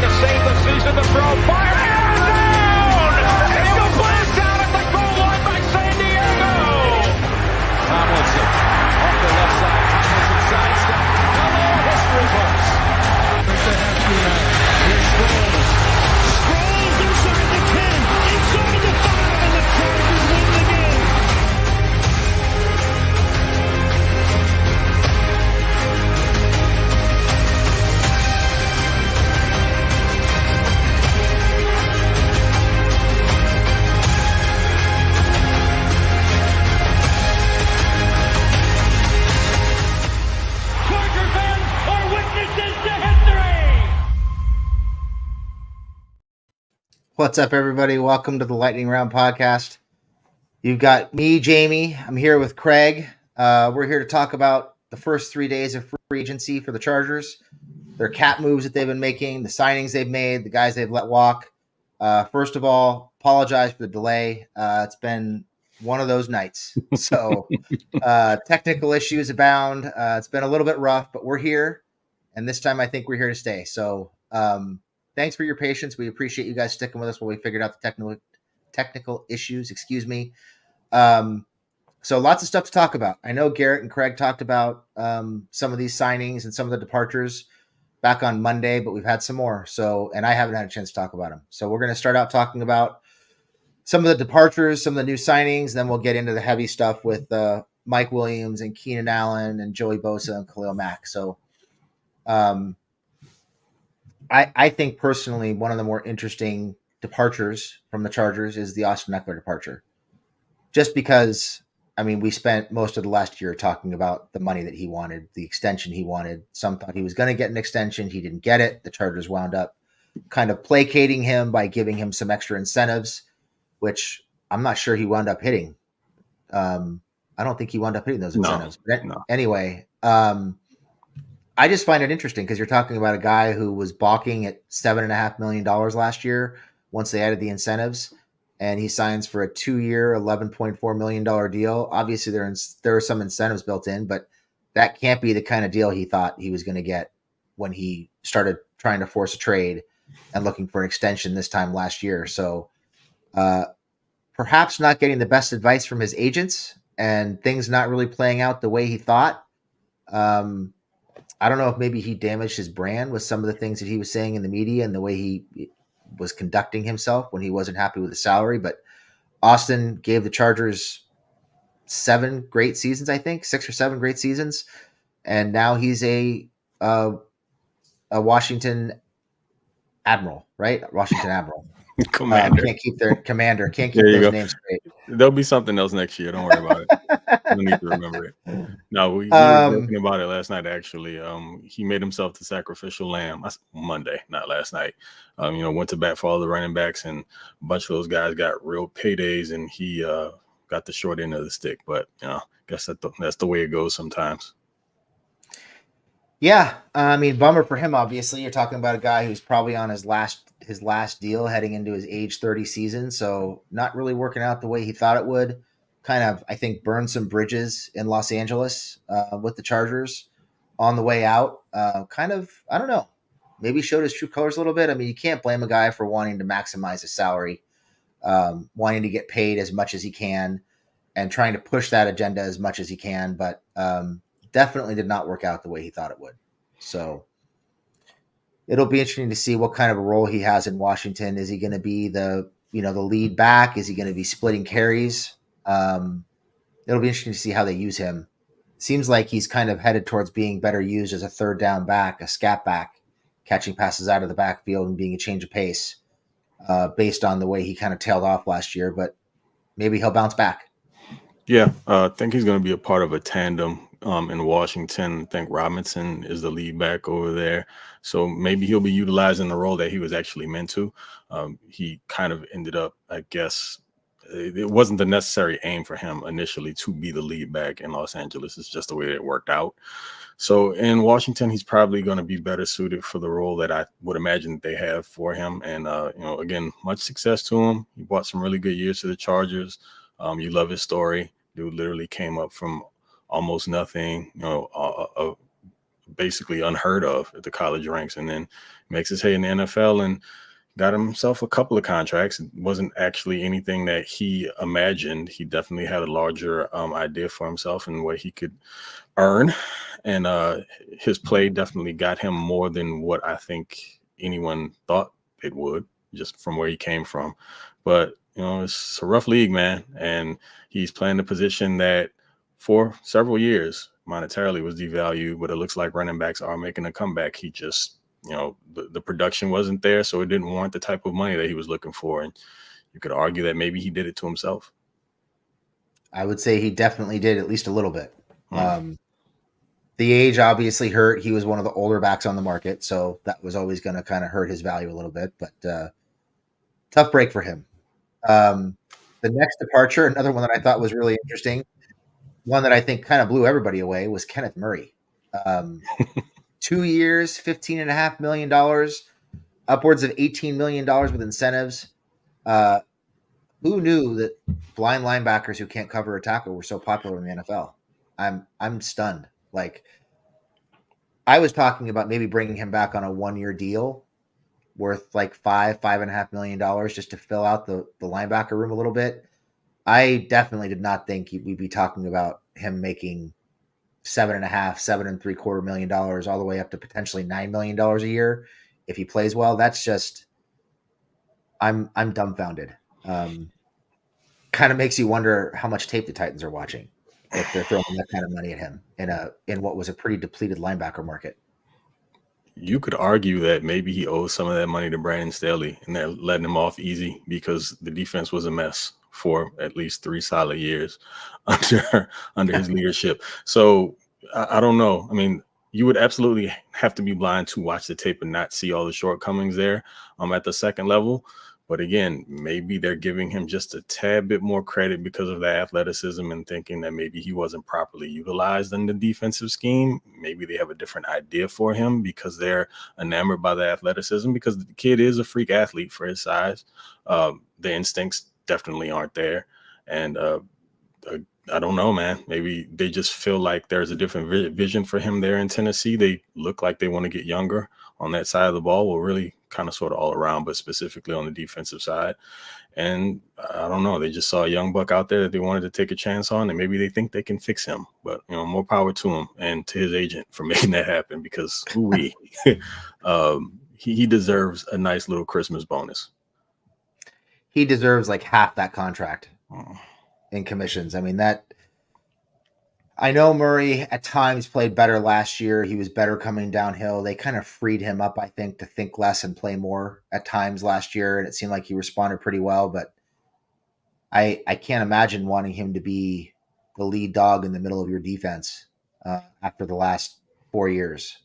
to save the season. The throw, fire, and down! Incomplete, down at the goal line by San Diego. Tomlinson off the left side. Tomlinson sidestep. Hello, history books. They have to now. Here's Sproles. Sproles inside the 10, inside the 5, and the Chargers win the game. What's up, everybody? Welcome to the Lightning Round podcast. You've got me, Jamie. I'm here with Craig. We're here to talk about the first 3 days of free agency for the Chargers, their cap moves that they've been making, the signings they've made, the guys they've let walk. First of all, apologize for the delay. It's been one of those nights. So technical issues abound. It's been a little bit rough, but we're here. And this time I think we're here to stay. So thanks for your patience. We appreciate you guys sticking with us while we figured out the technical issues. Excuse me. So lots of stuff to talk about. I know Garrett and Craig talked about some of these signings and some of the departures back on Monday, but we've had some more. And I haven't had a chance to talk about them. So we're going to start out talking about some of the departures, some of the new signings. Then we'll get into the heavy stuff with Mike Williams and Keenan Allen and Joey Bosa and Khalil Mack. So I think personally one of the more interesting departures from the Chargers is the Austin Ekeler departure. Just because, I mean, we spent most of the last year talking about the money that he wanted, the extension he wanted. Some thought he was going to get an extension. He didn't get it. The Chargers wound up kind of placating him by giving him some extra incentives, which I'm not sure he wound up hitting. I don't think he wound up hitting those incentives. No. Anyway, I just find it interesting because you're talking about a guy who was balking at $7.5 million last year once they added the incentives, and he signs for a 2-year, $11.4 million deal. Obviously, there are some incentives built in, but that can't be the kind of deal he thought he was going to get when he started trying to force a trade and looking for an extension this time last year. So perhaps not getting the best advice from his agents and things not really playing out the way he thought. I don't know if maybe he damaged his brand with some of the things that he was saying in the media and the way he was conducting himself when he wasn't happy with the salary. But Austin gave the Chargers 7 great seasons, I think, 6 or 7 great seasons. And now he's a Washington Admiral, right? Washington Admiral. Commander. Can't keep those names straight. There'll be something else next year. Don't worry about it. You need to remember it. No, we were talking about it last night, actually. He made himself the sacrificial lamb. Monday, not last night. Went to bat for all the running backs, and a bunch of those guys got real paydays, and he got the short end of the stick. But, I guess that's the way it goes sometimes. Yeah, I mean, bummer for him, obviously. You're talking about a guy who's probably on his last deal heading into his age 30 season, so not really working out the way he thought it would. Kind of, I think, burned some bridges in Los Angeles with the Chargers on the way out. I don't know, maybe showed his true colors a little bit. I mean, you can't blame a guy for wanting to maximize his salary, wanting to get paid as much as he can and trying to push that agenda as much as he can, but definitely did not work out the way he thought it would. So it'll be interesting to see what kind of a role he has in Washington. Is he going to be the lead back? Is he going to be splitting carries? It'll be interesting to see how they use him. Seems like he's kind of headed towards being better used as a third down back, a scat back, catching passes out of the backfield and being a change of pace based on the way he kind of tailed off last year, but maybe he'll bounce back. Yeah, I think he's going to be a part of a tandem in Washington. I think Robinson is the lead back over there. So maybe he'll be utilizing the role that he was actually meant to. He kind of ended up, I guess, it wasn't the necessary aim for him initially to be the lead back in Los Angeles. It's just the way it worked out. So in Washington, he's probably going to be better suited for the role that I would imagine they have for him. And, again, much success to him. He brought some really good years to the Chargers. You love his story. Dude literally came up from almost nothing, a basically unheard of at the college ranks, and then makes his hay in the NFL and got himself a couple of contracts. It wasn't actually anything that he imagined. He definitely had a larger idea for himself and what he could earn. And his play definitely got him more than what I think anyone thought it would, just from where he came from. But, it's a rough league, man. And he's playing the position that for several years monetarily was devalued, but it looks like running backs are making a comeback. He just, the production wasn't there, so it didn't warrant the type of money that he was looking for. And you could argue that maybe he did it to himself. I would say he definitely did, at least a little bit. The age obviously hurt. He was one of the older backs on the market, so that was always going to kind of hurt his value a little bit. But tough break for him. The next departure, another one that I thought was really interesting, one that I think kind of blew everybody away, was Kenneth Murray. 2 years, $15.5 million, upwards of $18 million with incentives. Who knew that blind linebackers who can't cover a tackle were so popular in the NFL? I'm stunned. Like, I was talking about maybe bringing him back on a 1-year deal worth like $5.5 million just to fill out the linebacker room a little bit. I definitely did not think we'd be talking about him making $7.75 million all the way up to potentially $9 million a year if he plays well. That's just, I'm dumbfounded. Kind of makes you wonder how much tape the Titans are watching if they're throwing that kind of money at him in what was a pretty depleted linebacker market. You could argue that maybe he owes some of that money to Brandon Staley, and they're letting him off easy because the defense was a mess for at least 3 solid years under his leadership. So I don't know. I mean, you would absolutely have to be blind to watch the tape and not see all the shortcomings there at the second level. But again, maybe they're giving him just a tad bit more credit because of the athleticism and thinking that maybe he wasn't properly utilized in the defensive scheme. Maybe they have a different idea for him because they're enamored by the athleticism, because the kid is a freak athlete for his size. The instincts definitely aren't there. And I don't know, man. Maybe they just feel like there's a different vision for him there in Tennessee. They look like they want to get younger on that side of the ball. Well, really kind of sort of all around, but specifically on the defensive side. And I don't know. They just saw a young buck out there that they wanted to take a chance on, and maybe they think they can fix him. But, more power to him and to his agent for making that happen, because he deserves a nice little Christmas bonus. He deserves like half that contract in commissions. I mean, I know Murray at times played better last year. He was better coming downhill. They kind of freed him up, I think, to think less and play more at times last year. And it seemed like he responded pretty well, but I can't imagine wanting him to be the lead dog in the middle of your defense after the last 4 years.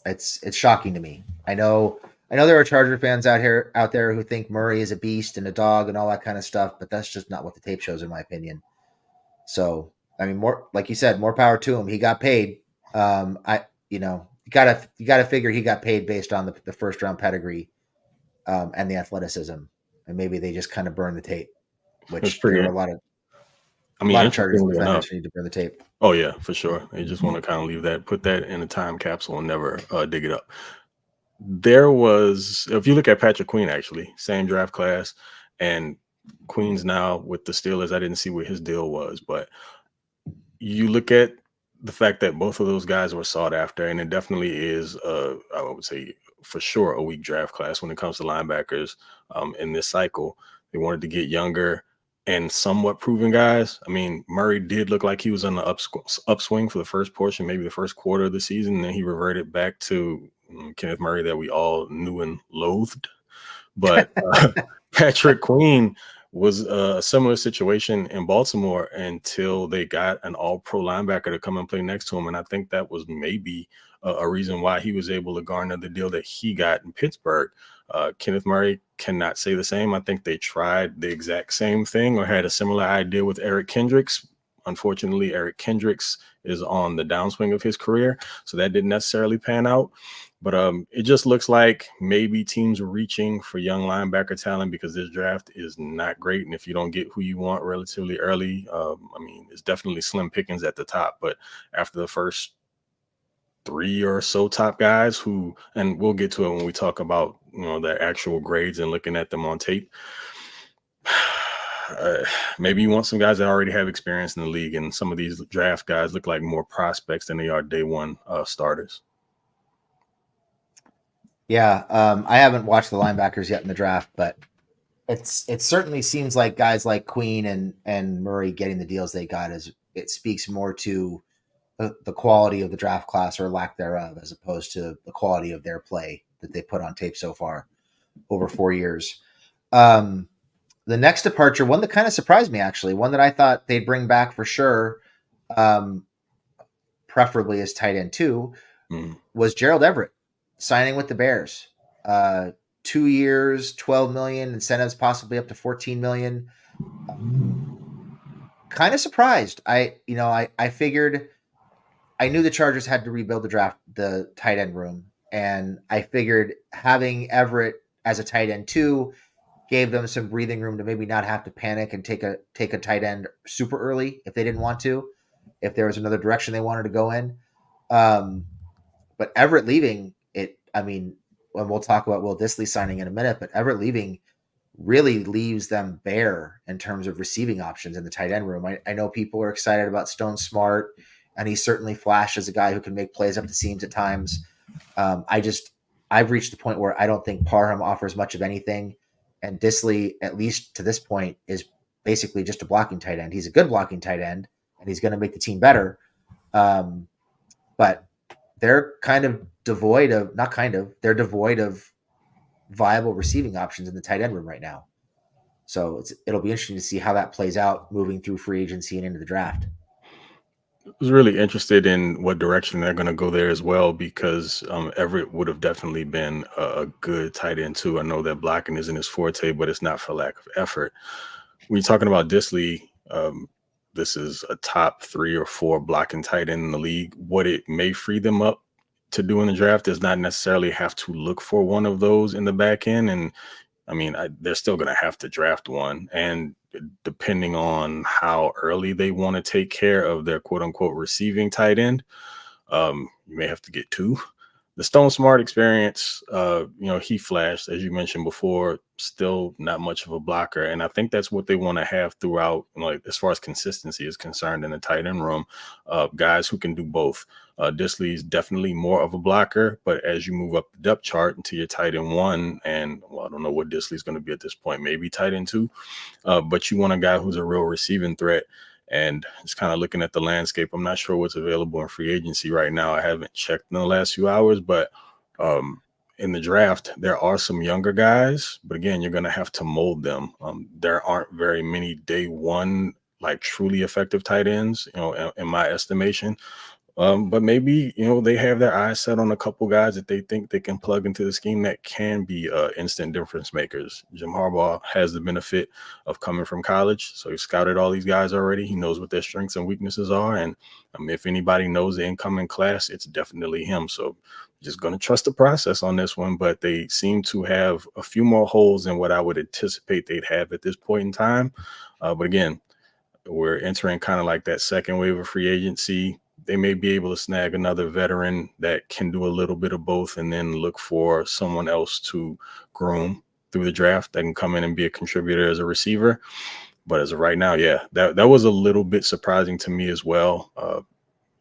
It's shocking to me. I know there are Charger fans out there who think Murray is a beast and a dog and all that kind of stuff, but that's just not what the tape shows, in my opinion. So, I mean, more, like you said, more power to him. He got paid. You gotta figure he got paid based on the first round pedigree and the athleticism, and maybe they just kind of burn the tape, which there are a lot of Chargers defenders who need to burn the tape. Oh yeah, for sure. They just want to kind of leave that, put that in a time capsule and never dig it up. There was, if you look at Patrick Queen, actually, same draft class, and Queen's now with the Steelers. I didn't see what his deal was, but you look at the fact that both of those guys were sought after, and it definitely is, I would say for sure, a weak draft class when it comes to linebackers in this cycle. They wanted to get younger and somewhat proven guys. I mean, Murray did look like he was on the upswing for the first portion, maybe the first quarter of the season, and then he reverted back to Kenneth Murray that we all knew and loathed. But Patrick Queen was a similar situation in Baltimore until they got an all-pro linebacker to come and play next to him. And I think that was maybe a reason why he was able to garner the deal that he got in Pittsburgh. Kenneth Murray cannot say the same. I think they tried the exact same thing or had a similar idea with Eric Kendricks. Unfortunately, Eric Kendricks is on the downswing of his career, so that didn't necessarily pan out. But it just looks like maybe teams are reaching for young linebacker talent because this draft is not great. And if you don't get who you want relatively early, I mean, it's definitely slim pickings at the top. But after the first 3 or so top guys who, and we'll get to it when we talk about, their actual grades and looking at them on tape. Maybe you want some guys that already have experience in the league, and some of these draft guys look like more prospects than they are day one starters. Yeah, I haven't watched the linebackers yet in the draft, but it certainly seems like guys like Queen and Murray getting the deals they got it speaks more to the quality of the draft class or lack thereof, as opposed to the quality of their play that they put on tape so far over 4 years. The next departure, one that kind of surprised me, actually, one that I thought they'd bring back for sure, preferably as tight end too, was Gerald Everett signing with the Bears. 2 years, 12 million, incentives possibly up to 14 million. Kind of surprised. I figured, I knew the Chargers had to rebuild the tight end room, and I figured having Everett as a tight end too gave them some breathing room to maybe not have to panic and take a tight end super early if they didn't want to, if there was another direction they wanted to go in. But Everett leaving it, and we'll talk about Will Dissly signing in a minute, but Everett leaving really leaves them bare in terms of receiving options in the tight end room. I know people are excited about Stone Smart, and he certainly flashed as a guy who can make plays up the seams at times. I've reached the point where I don't think Parham offers much of anything, and Dissly, at least to this point, is basically just a blocking tight end. He's a good blocking tight end, and he's going to make the team better. But they're devoid of viable receiving options in the tight end room right now. So it'll be interesting to see how that plays out moving through free agency and into the draft. I was really interested in what direction they're going to go there as well, because Everett would have definitely been a good tight end too. I know that blocking isn't his forte, but it's not for lack of effort. When you're talking about Dissly, this is a top 3 or 4 blocking tight end in the league. What it may free them up to do in the draft is not necessarily have to look for one of those in the back end. And they're still going to have to draft one. And depending on how early they want to take care of their quote unquote receiving tight end, you may have to get 2. The Stone Smart experience, he flashed, as you mentioned before, still not much of a blocker. And I think that's what they want to have throughout, as far as consistency is concerned in the tight end room, guys who can do both. Dissly is definitely more of a blocker, but as you move up the depth chart into your tight end 1, and I don't know what Dissly is going to be at this point, maybe tight end 2, but you want a guy who's a real receiving threat. And just kind of looking at the landscape, I'm not sure what's available in free agency right now. I haven't checked in the last few hours, but in the draft, there are some younger guys, but again, you're going to have to mold them. There aren't very many day one, truly effective tight ends, in my estimation. But maybe, they have their eyes set on a couple guys that they think they can plug into the scheme that can be instant difference makers. Jim Harbaugh has the benefit of coming from college, so he scouted all these guys already. He knows what their strengths and weaknesses are, and if anybody knows the incoming class, it's definitely him. So just going to trust the process on this one, but they seem to have a few more holes than what I would anticipate they'd have at this point in time. But again, we're entering kind of like that second wave of free agency. They may be able to snag another veteran that can do a little bit of both, and then look for someone else to groom through the draft that can come in and be a contributor as a receiver. But as of right now, that was a little bit surprising to me as well,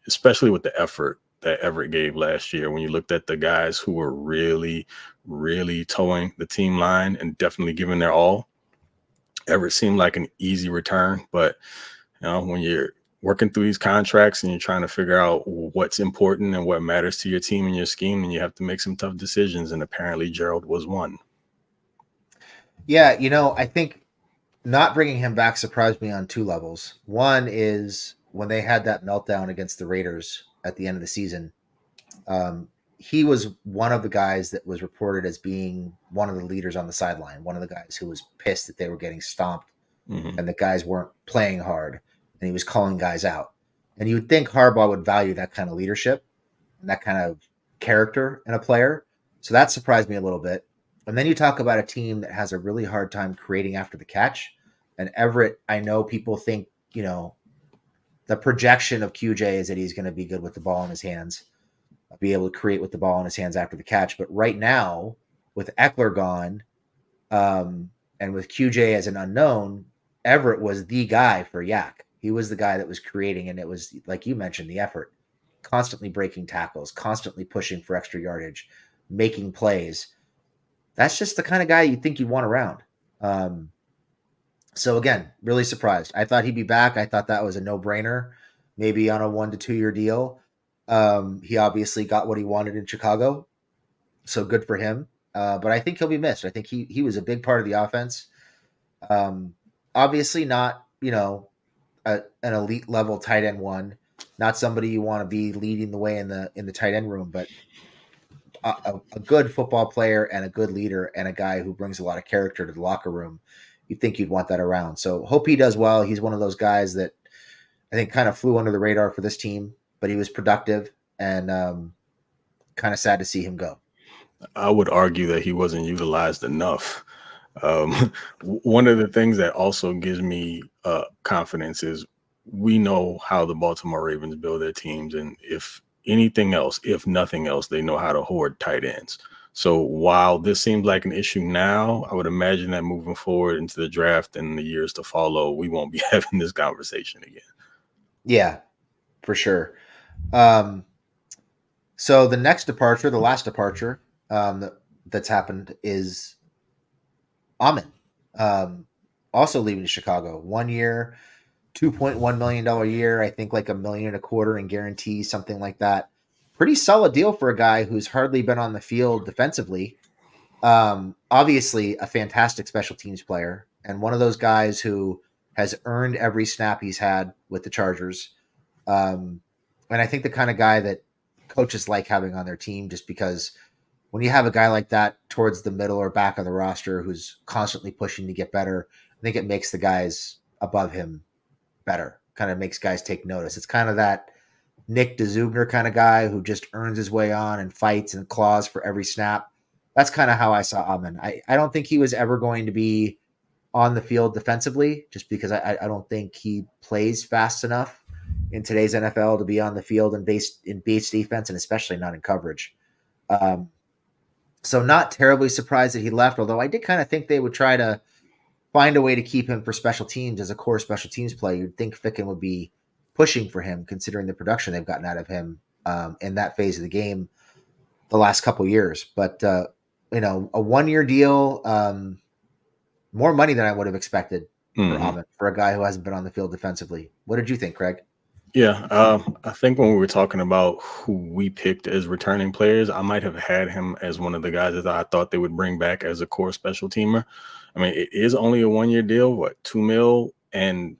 especially with the effort that Everett gave last year. When you looked at the guys who were really, really towing the team line and definitely giving their all, Everett seemed like an easy return. But when you're working through these contracts and you're trying to figure out what's important and what matters to your team and your scheme, and you have to make some tough decisions. And apparently Gerald was one. Yeah. I think not bringing him back surprised me on 2 levels. One is when they had that meltdown against the Raiders at the end of the season. He was one of the guys that was reported as being one of the leaders on the sideline, one of the guys who was pissed that they were getting stomped and the guys weren't playing hard. And he was calling guys out. And you would think Harbaugh would value that kind of leadership and that kind of character in a player. So that surprised me a little bit. And then you talk about a team that has a really hard time creating after the catch. And Everett, I know people think, the projection of QJ is that he's going to be good with the ball in his hands. be able to create with the ball in his hands after the catch. But right now, with Ekeler gone, and with QJ as an unknown, Everett was the guy for Yak. He was the guy that was creating, and it was, like you mentioned, the effort, constantly breaking tackles, constantly pushing for extra yardage, making plays. That's just the kind of guy you think you'd want around. So again, really surprised. I thought he'd be back. I thought that was a no-brainer, maybe on a 1 to 2 year deal. He obviously got what he wanted in Chicago, so good for him. But I think he'll be missed. I think he was a big part of the offense. Obviously not, an elite level tight end one, not somebody you want to be leading the way in the tight end room, but a good football player and a good leader and a guy who brings a lot of character to the locker room. You'd think you'd want that around. So hope he does well. He's one of those guys that I think kind of flew under the radar for this team, but he was productive, and kind of sad to see him go. I would argue that he wasn't utilized enough. One of the things that also gives me confidence is we know how the Baltimore Ravens build their teams, and if anything else, if nothing else, they know how to hoard tight ends. So while this seems like an issue now, I would imagine that moving forward into the draft and the years to follow, we won't be having this conversation again. Yeah, for sure. So the next departure, the last departure that's happened is Amon, also leaving Chicago. 1 year, $2.1 million year. I think like $1.25 million in guarantees, something like that. Pretty solid deal for a guy who's hardly been on the field defensively. Obviously, a fantastic special teams player, and one of those guys who has earned every snap he's had with the Chargers. And I think the kind of guy that coaches like having on their team, just because when you have a guy like that towards the middle or back of the roster who's constantly pushing to get better, I think it makes the guys above him better, kind of makes guys take notice. It's kind of that Nick DeZubner kind of guy who just earns his way on and fights and claws for every snap. That's kind of how I saw Amon. I don't think he was ever going to be on the field defensively, just because I don't think he plays fast enough in today's NFL to be on the field in base defense, and especially not in coverage. So not terribly surprised that he left, although I did kind of think they would try to find a way to keep him for special teams as a core special teams player. You'd think Ficken would be pushing for him, considering the production they've gotten out of him in that phase of the game the last couple years. But, a 1 year deal, more money than I would have expected for Amon, for a guy who hasn't been on the field defensively. What did you think, Craig? Yeah, I think when we were talking about who we picked as returning players, I might have had him as one of the guys that I thought they would bring back as a core special teamer. I mean, it is only a 1 year deal, $2 million, and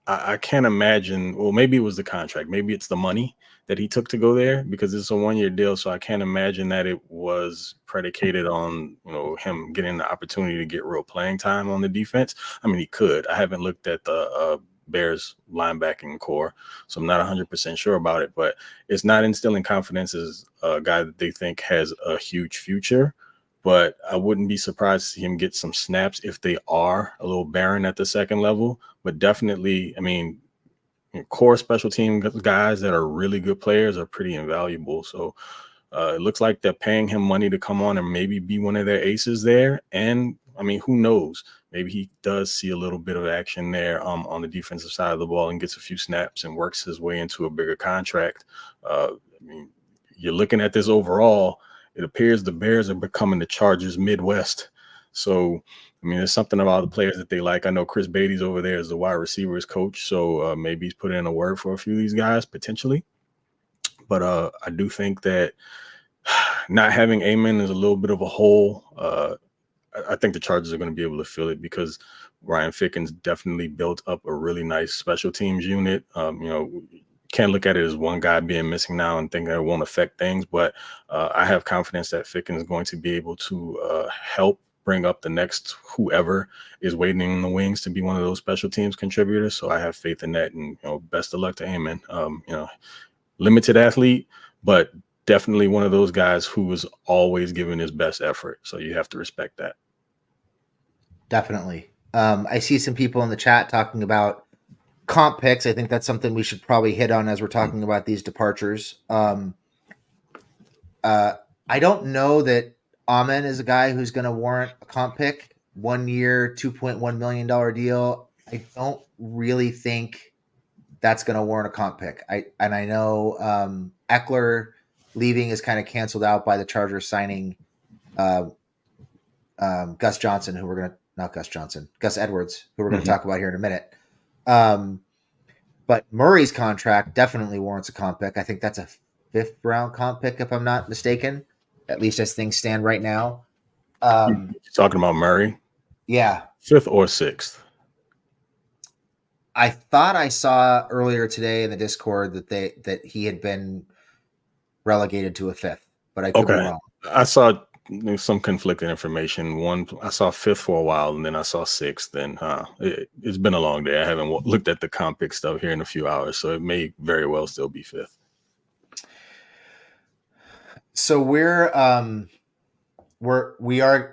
I can't imagine. Well, maybe it was the contract, maybe it's the money that he took to go there, because it's a 1 year deal. So I can't imagine that it was predicated on him getting the opportunity to get real playing time on the defense. I mean, he could. I haven't looked at the Bears linebacking core, so I'm not 100% sure about it, but it's not instilling confidence as a guy that they think has a huge future. But I wouldn't be surprised to see him get some snaps if they are a little barren at the second level. But definitely, I mean, core special team guys that are really good players are pretty invaluable. So it looks like they're paying him money to come on and maybe be one of their aces there. And I mean, who knows? Maybe he does see a little bit of action there on the defensive side of the ball and gets a few snaps and works his way into a bigger contract. I mean, you're looking at this overall, it appears the Bears are becoming the Chargers Midwest. So, I mean, there's something about the players that they like. I know Chris Beatty's over there as the wide receivers coach, so maybe he's put in a word for a few of these guys potentially. But I do think that not having Amon is a little bit of a hole. I think the Chargers are going to be able to fill it, because Ryan Ficken's definitely built up a really nice special teams unit. Can't look at it as one guy being missing now and think that it won't affect things, but I have confidence that Ficken is going to be able to help bring up the next whoever is waiting in the wings to be one of those special teams contributors. So I have faith in that, and best of luck to Amon. Limited athlete, but definitely one of those guys who is always giving his best effort. So you have to respect that. Definitely. I see some people in the chat talking about comp picks. I think that's something we should probably hit on as we're talking about these departures. I don't know that Amon is a guy who's going to warrant a comp pick. 1 year, $2.1 million deal. I don't really think that's going to warrant a comp pick. I know Ekeler leaving is kind of canceled out by the Chargers signing Gus Johnson, who we're going to not Gus Johnson, Gus Edwards, who we're going to talk about here in a minute. But Murray's contract definitely warrants a comp pick. I think that's a 5th round comp pick, if I'm not mistaken, at least as things stand right now. You're talking about Murray? Yeah. 5th or 6th? I thought I saw earlier today in the Discord that he had been relegated to a 5th, but I could be wrong. I saw some conflicting information. I saw 5th for a while, and then I saw 6th. Then it's been a long day. I haven't looked at the comp pick stuff here in a few hours, so it may very well still be 5th. So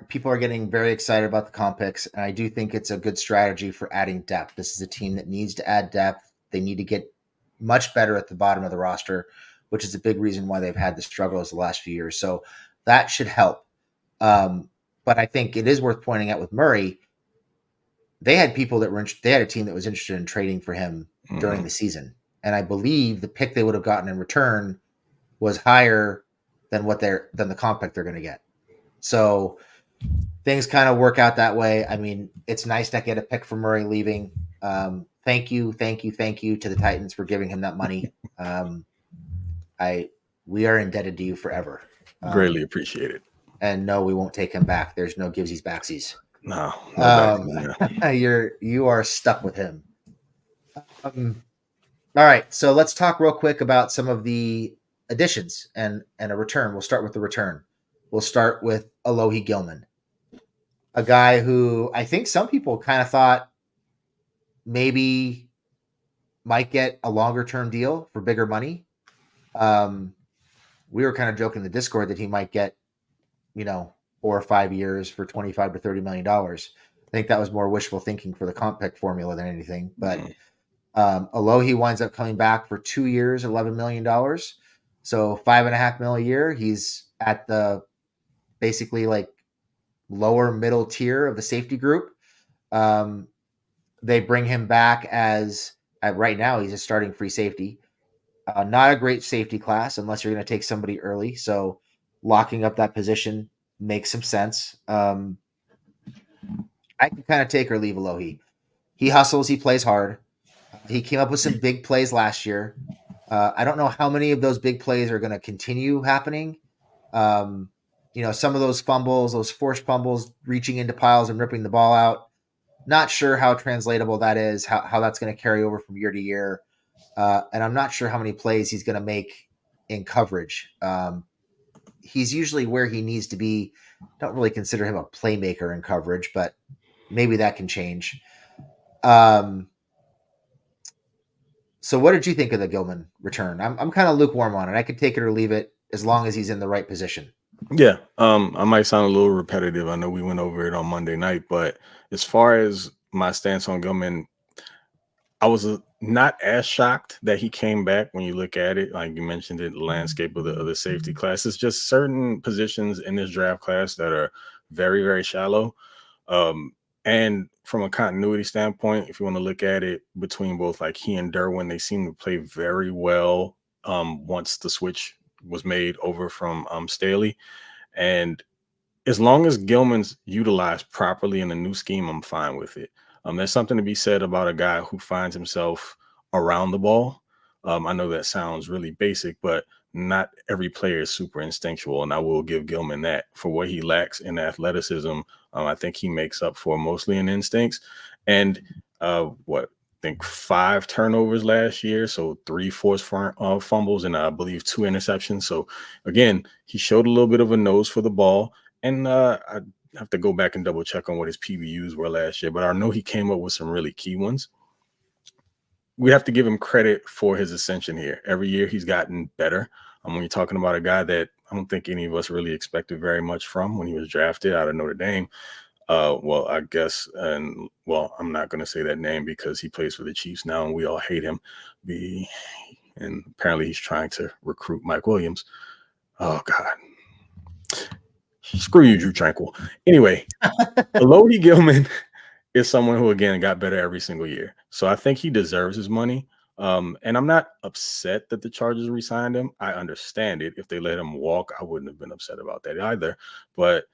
people are getting very excited about the comp picks, and I do think it's a good strategy for adding depth. This is a team that needs to add depth. They need to get much better at the bottom of the roster, which is a big reason why they've had the struggles the last few years. So that should help. But I think it is worth pointing out with Murray, they had people they had a team that was interested in trading for him during the season. And I believe the pick they would have gotten in return was higher than the comp pick they're going to get. So things kind of work out that way. I mean, it's nice to get a pick for Murray leaving. Thank you to the Titans for giving him that money. We are indebted to you forever. Greatly appreciated. And no, we won't take him back. There's no givesies backsies. No. You are stuck with him. All right, so let's talk real quick about some of the additions and a return. We'll start with the return. We'll start with Alohi Gilman, a guy who I think some people kind of thought maybe might get a longer term deal for bigger money. We were kind of joking in the Discord that he might get, 4 or 5 years for $25 to $30 million. I think that was more wishful thinking for the comp pick formula than anything. But Alohi winds up coming back for 2 years, $11 million. So $5.5 million a year. He's at the basically like lower middle tier of the safety group. They bring him back as right now he's a starting free safety. Not a great safety class unless you're going to take somebody early. So locking up that position makes some sense. I can kind of take or leave Alohi. He hustles. He plays hard. He came up with some big plays last year. I don't know how many of those big plays are going to continue happening. Some of those fumbles, those forced fumbles, reaching into piles and ripping the ball out. Not sure how translatable that is, how that's going to carry over from year to year. And I'm not sure how many plays he's going to make in coverage. He's usually where he needs to be. Don't really consider him a playmaker in coverage, but maybe that can change. So what did you think of the Gilman return? I'm kind of lukewarm on it. I could take it or leave it as long as he's in the right position. Yeah. I might sound a little repetitive. I know we went over it on Monday night, but as far as my stance on Gilman, I was not as shocked that he came back when you look at it. Like you mentioned it, the landscape of the safety class. It's just certain positions in this draft class that are very, very shallow. And from a continuity standpoint, if you want to look at it between both like he and Derwin, they seem to play very well once the switch was made over from Staley. And as long as Gilman's utilized properly in the new scheme, I'm fine with it. There's something to be said about a guy who finds himself around the ball. I know that sounds really basic, but not every player is super instinctual, and I will give Gilman that. For what he lacks in athleticism, I think he makes up for mostly in instincts. And I think 5 turnovers last year, so 3 forced fumbles and I believe 2 interceptions. So again, he showed a little bit of a nose for the ball, and I have to go back and double check on what his PBUs were last year, but I know he came up with some really key ones. We have to give him credit for his ascension here. Every year he's gotten better. When you're talking about a guy that I don't think any of us really expected very much from when he was drafted out of Notre Dame. I'm not going to say that name because he plays for the Chiefs now and we all hate him. And apparently he's trying to recruit Mike Williams. Oh, God. Screw you, Drew Tranquil. Anyway, Alohi Gilman is someone who, again, got better every single year. So I think he deserves his money. And I'm not upset that the Chargers re-signed him. I understand it. If they let him walk, I wouldn't have been upset about that either. But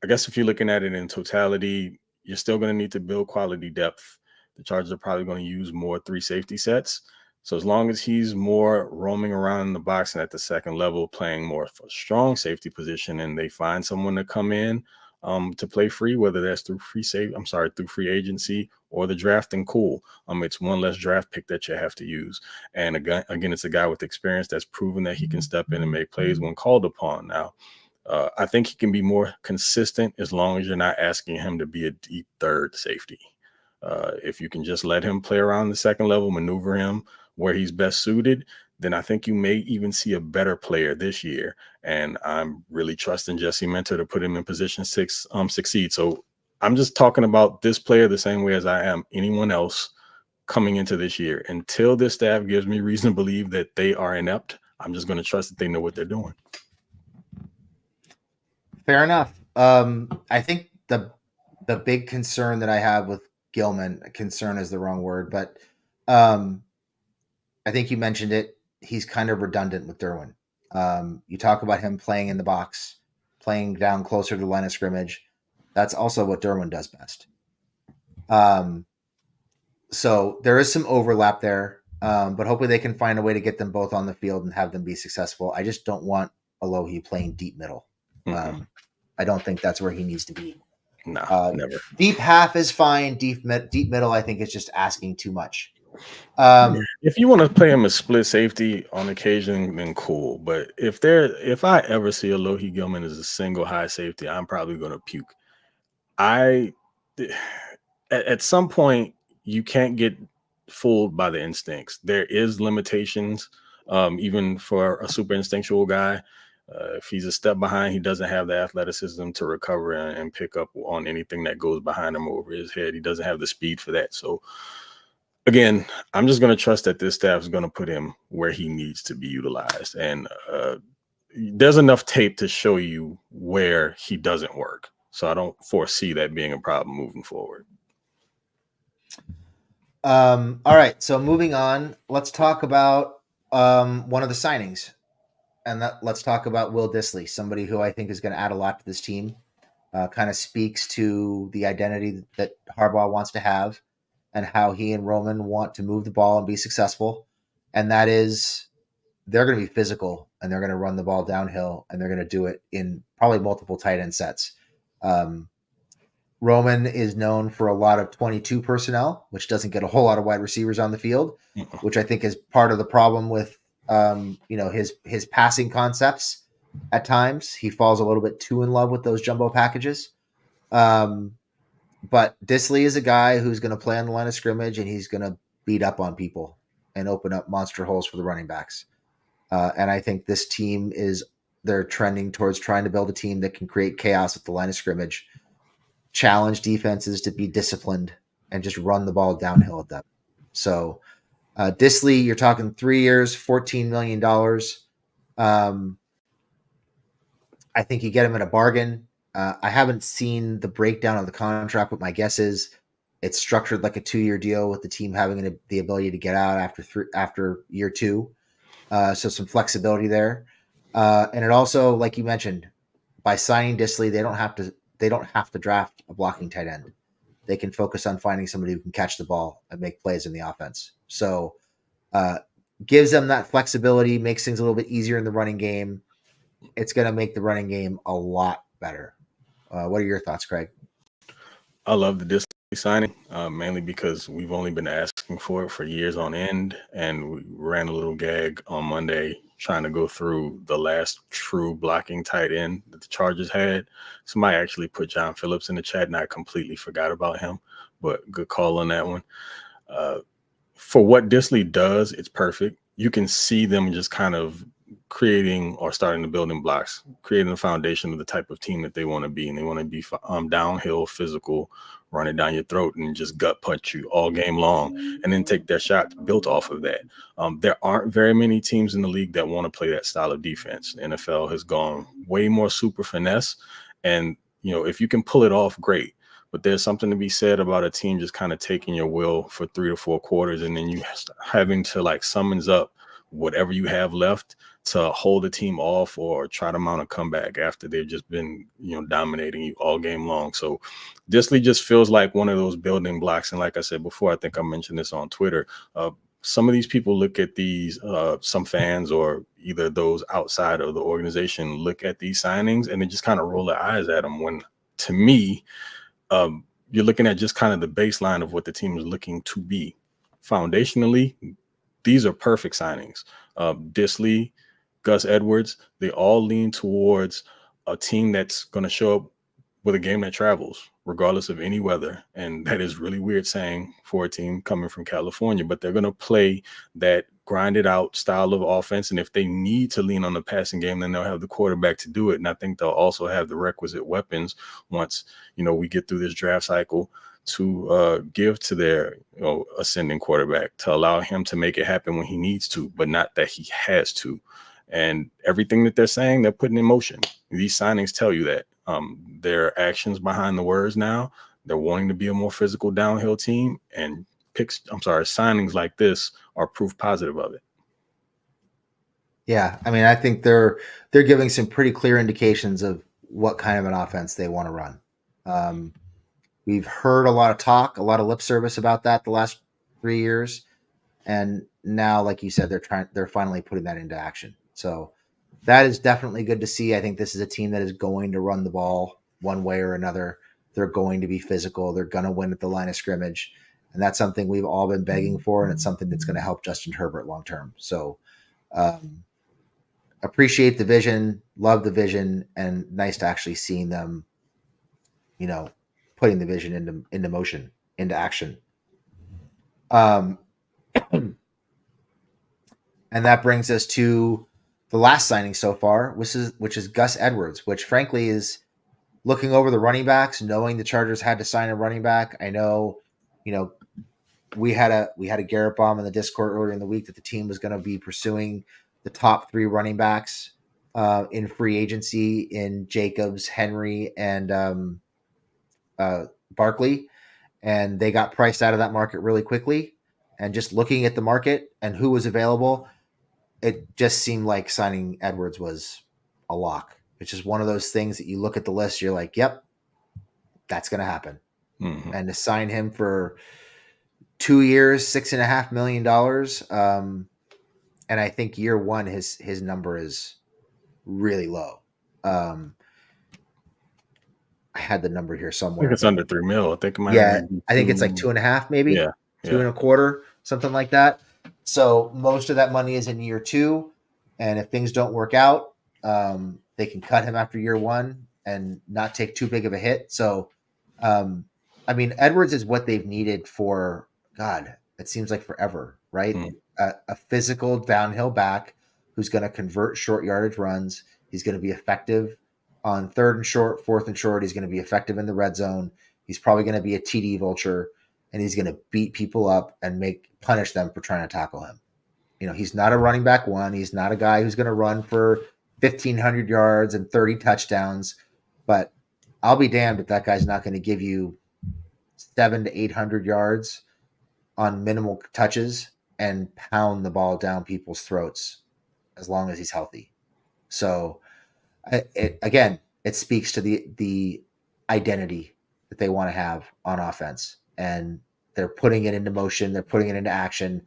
I guess if you're looking at it in totality, you're still going to need to build quality depth. The Chargers are probably going to use more 3 safety sets. So as long as he's more roaming around in the box and at the second level, playing more of a strong safety position, and they find someone to come in to play free, whether that's through through free agency or the drafting, cool. It's one less draft pick that you have to use. And again, it's a guy with experience that's proven that he can step in and make plays when called upon. Now, I think he can be more consistent as long as you're not asking him to be a deep third safety. If you can just let him play around the second level, maneuver him where he's best suited, then I think you may even see a better player this year. And I'm really trusting Jesse Minter to put him in position 6, succeed. So I'm just talking about this player the same way as I am anyone else coming into this year. Until this staff gives me reason to believe that they are inept, I'm just going to trust that they know what they're doing. Fair enough. I think the big concern that I have with Gilman, concern is the wrong word, but I think you mentioned it. He's kind of redundant with Derwin. You talk about him playing in the box, playing down closer to the line of scrimmage. That's also what Derwin does best. So there is some overlap there, but hopefully they can find a way to get them both on the field and have them be successful. I just don't want Alohi playing deep middle. I don't think that's where he needs to be. No, never. Deep half is fine. Deep middle, I think, is just asking too much. If you want to play him a split safety on occasion, then cool. But if I ever see Alohi Gilman as a single high safety, I'm probably going to puke. At some point, you can't get fooled by the instincts. There is limitations, even for a super instinctual guy. If he's a step behind, he doesn't have the athleticism to recover and pick up on anything that goes behind him over his head. He doesn't have the speed for that. So, again, I'm just going to trust that this staff is going to put him where he needs to be utilized. And there's enough tape to show you where he doesn't work. So I don't foresee that being a problem moving forward. All right. So moving on, let's talk about one of the signings. And let's talk about Will Dissly, somebody who I think is going to add a lot to this team. Kind of speaks to the identity that Harbaugh wants to have and how he and Roman want to move the ball and be successful. And that is, they're going to be physical and they're going to run the ball downhill and they're going to do it in probably multiple tight end sets. Roman is known for a lot of 22 personnel, which doesn't get a whole lot of wide receivers on the field, which I think is part of the problem with his passing concepts. At times he falls a little bit too in love with those jumbo packages. But Dissly is a guy who's going to play on the line of scrimmage and he's going to beat up on people and open up monster holes for the running backs. And I think this team they're trending towards trying to build a team that can create chaos at the line of scrimmage, challenge defenses to be disciplined, and just run the ball downhill at them. So Dissly, you're talking 3 years, $14 million. I think you get him at a bargain. I haven't seen the breakdown of the contract, but my guess is it's structured like a 2-year deal with the team having the ability to get out after year 2. So some flexibility there. And it also, like you mentioned, by signing Dissly, they don't have to draft a blocking tight end. They can focus on finding somebody who can catch the ball and make plays in the offense. So gives them that flexibility, makes things a little bit easier in the running game. It's going to make the running game a lot better. What are your thoughts, Craig? I love the Dissly signing, mainly because we've only been asking for it for years on end, and we ran a little gag on Monday trying to go through the last true blocking tight end that the Chargers had. Somebody actually put John Phillips in the chat, and I completely forgot about him, but good call on that one. For what Dissly does, it's perfect. You can see them just kind of creating or starting the building blocks, creating the foundation of the type of team that they want to be. And they want to be downhill, physical, run it down your throat and just gut punch you all game long, and then take their shot built off of that. There aren't very many teams in the league that want to play that style of defense. The NFL has gone way more super finesse, and if you can pull it off, great. But there's something to be said about a team just kind of taking your will for 3 to 4 quarters, and then you having to like summons up whatever you have left to hold the team off or try to mount a comeback after they've just been, dominating you all game long. So Disley just feels like one of those building blocks. And like I said before, I think I mentioned this on Twitter. Some of these people look at these, some fans or either those outside of the organization look at these signings and they just kind of roll their eyes at them, when to me, you're looking at just kind of the baseline of what the team is looking to be. Foundationally, these are perfect signings. Disley, Gus Edwards, they all lean towards a team that's going to show up with a game that travels, regardless of any weather. And that is really weird saying for a team coming from California, but they're going to play that grinded out style of offense. And if they need to lean on the passing game, then they'll have the quarterback to do it. And I think they'll also have the requisite weapons once, we get through this draft cycle to give to their ascending quarterback to allow him to make it happen when he needs to, but not that he has to. And everything that they're saying, they're putting in motion. These signings tell you that. Their actions behind the words now, they're wanting to be a more physical downhill team, and signings like this are proof positive of it. Yeah, I mean, I think they're giving some pretty clear indications of what kind of an offense they want to run. We've heard a lot of talk, a lot of lip service about that the last 3 years, and now, like you said, they're finally putting that into action. So that is definitely good to see. I think this is a team that is going to run the ball one way or another. They're going to be physical. They're going to win at the line of scrimmage, and that's something we've all been begging for, and it's something that's going to help Justin Herbert long term. So appreciate the vision, love the vision, and nice to actually seeing them, putting the vision into motion, into action. And that brings us to the last signing so far, which is Gus Edwards, which frankly is looking over the running backs, knowing the Chargers had to sign a running back. I know, we had a Garrett bomb in the Discord earlier in the week that the team was going to be pursuing the top 3 running backs in free agency in Jacobs, Henry, and Barkley, and they got priced out of that market really quickly. And just looking at the market and who was available, it just seemed like signing Edwards was a lock. It's just one of those things that you look at the list, you're like, yep, that's going to happen. Mm-hmm. And to sign him for 2 years, $6.5 million. And I think year one, his number is really low. I had the number here somewhere. I think it's under $3 million. I think it might. Yeah, I think it's like 2.5, maybe. Yeah. 2.25, something like that. So most of that money is in year 2, and if things don't work out, they can cut him after year 1 and not take too big of a hit. So, I mean, Edwards is what they've needed for, God, it seems like forever, right? A physical downhill back who's going to convert short yardage runs. He's going to be effective on 3rd and short, 4th and short. He's going to be effective in the red zone. He's probably going to be a TD vulture, and he's going to beat people up and punish them for trying to tackle him. He's not a running back 1. He's not a guy who's going to run for 1,500 yards and 30 touchdowns, but I'll be damned if that guy's not going to give you 700 to 800 yards on minimal touches and pound the ball down people's throats as long as he's healthy. So it speaks to the identity that they want to have on offense, and they're putting it into motion. They're putting it into action.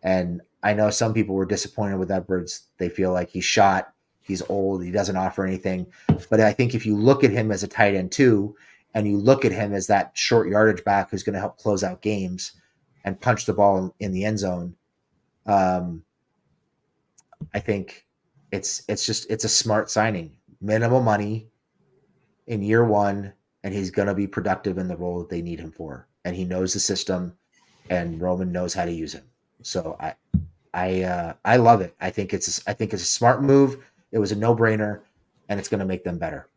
And I know some people were disappointed with Edwards. They feel like he's shot. He's old. He doesn't offer anything. But I think if you look at him as a tight end too, and you look at him as that short yardage back who's going to help close out games and punch the ball in the end zone, I think it's a smart signing. Minimal money in year 1, and he's going to be productive in the role that they need him for. And he knows the system, and Roman knows how to use him. So I love it. I think it's a smart move. It was a no-brainer, and it's going to make them better.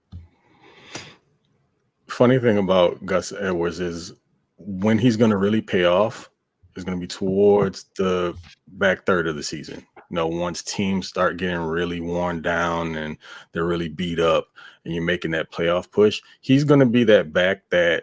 funny thing about Gus Edwards is when he's going to really pay off is going to be towards the back third of the season. Once teams start getting really worn down and they're really beat up and you're making that playoff push, he's going to be that back that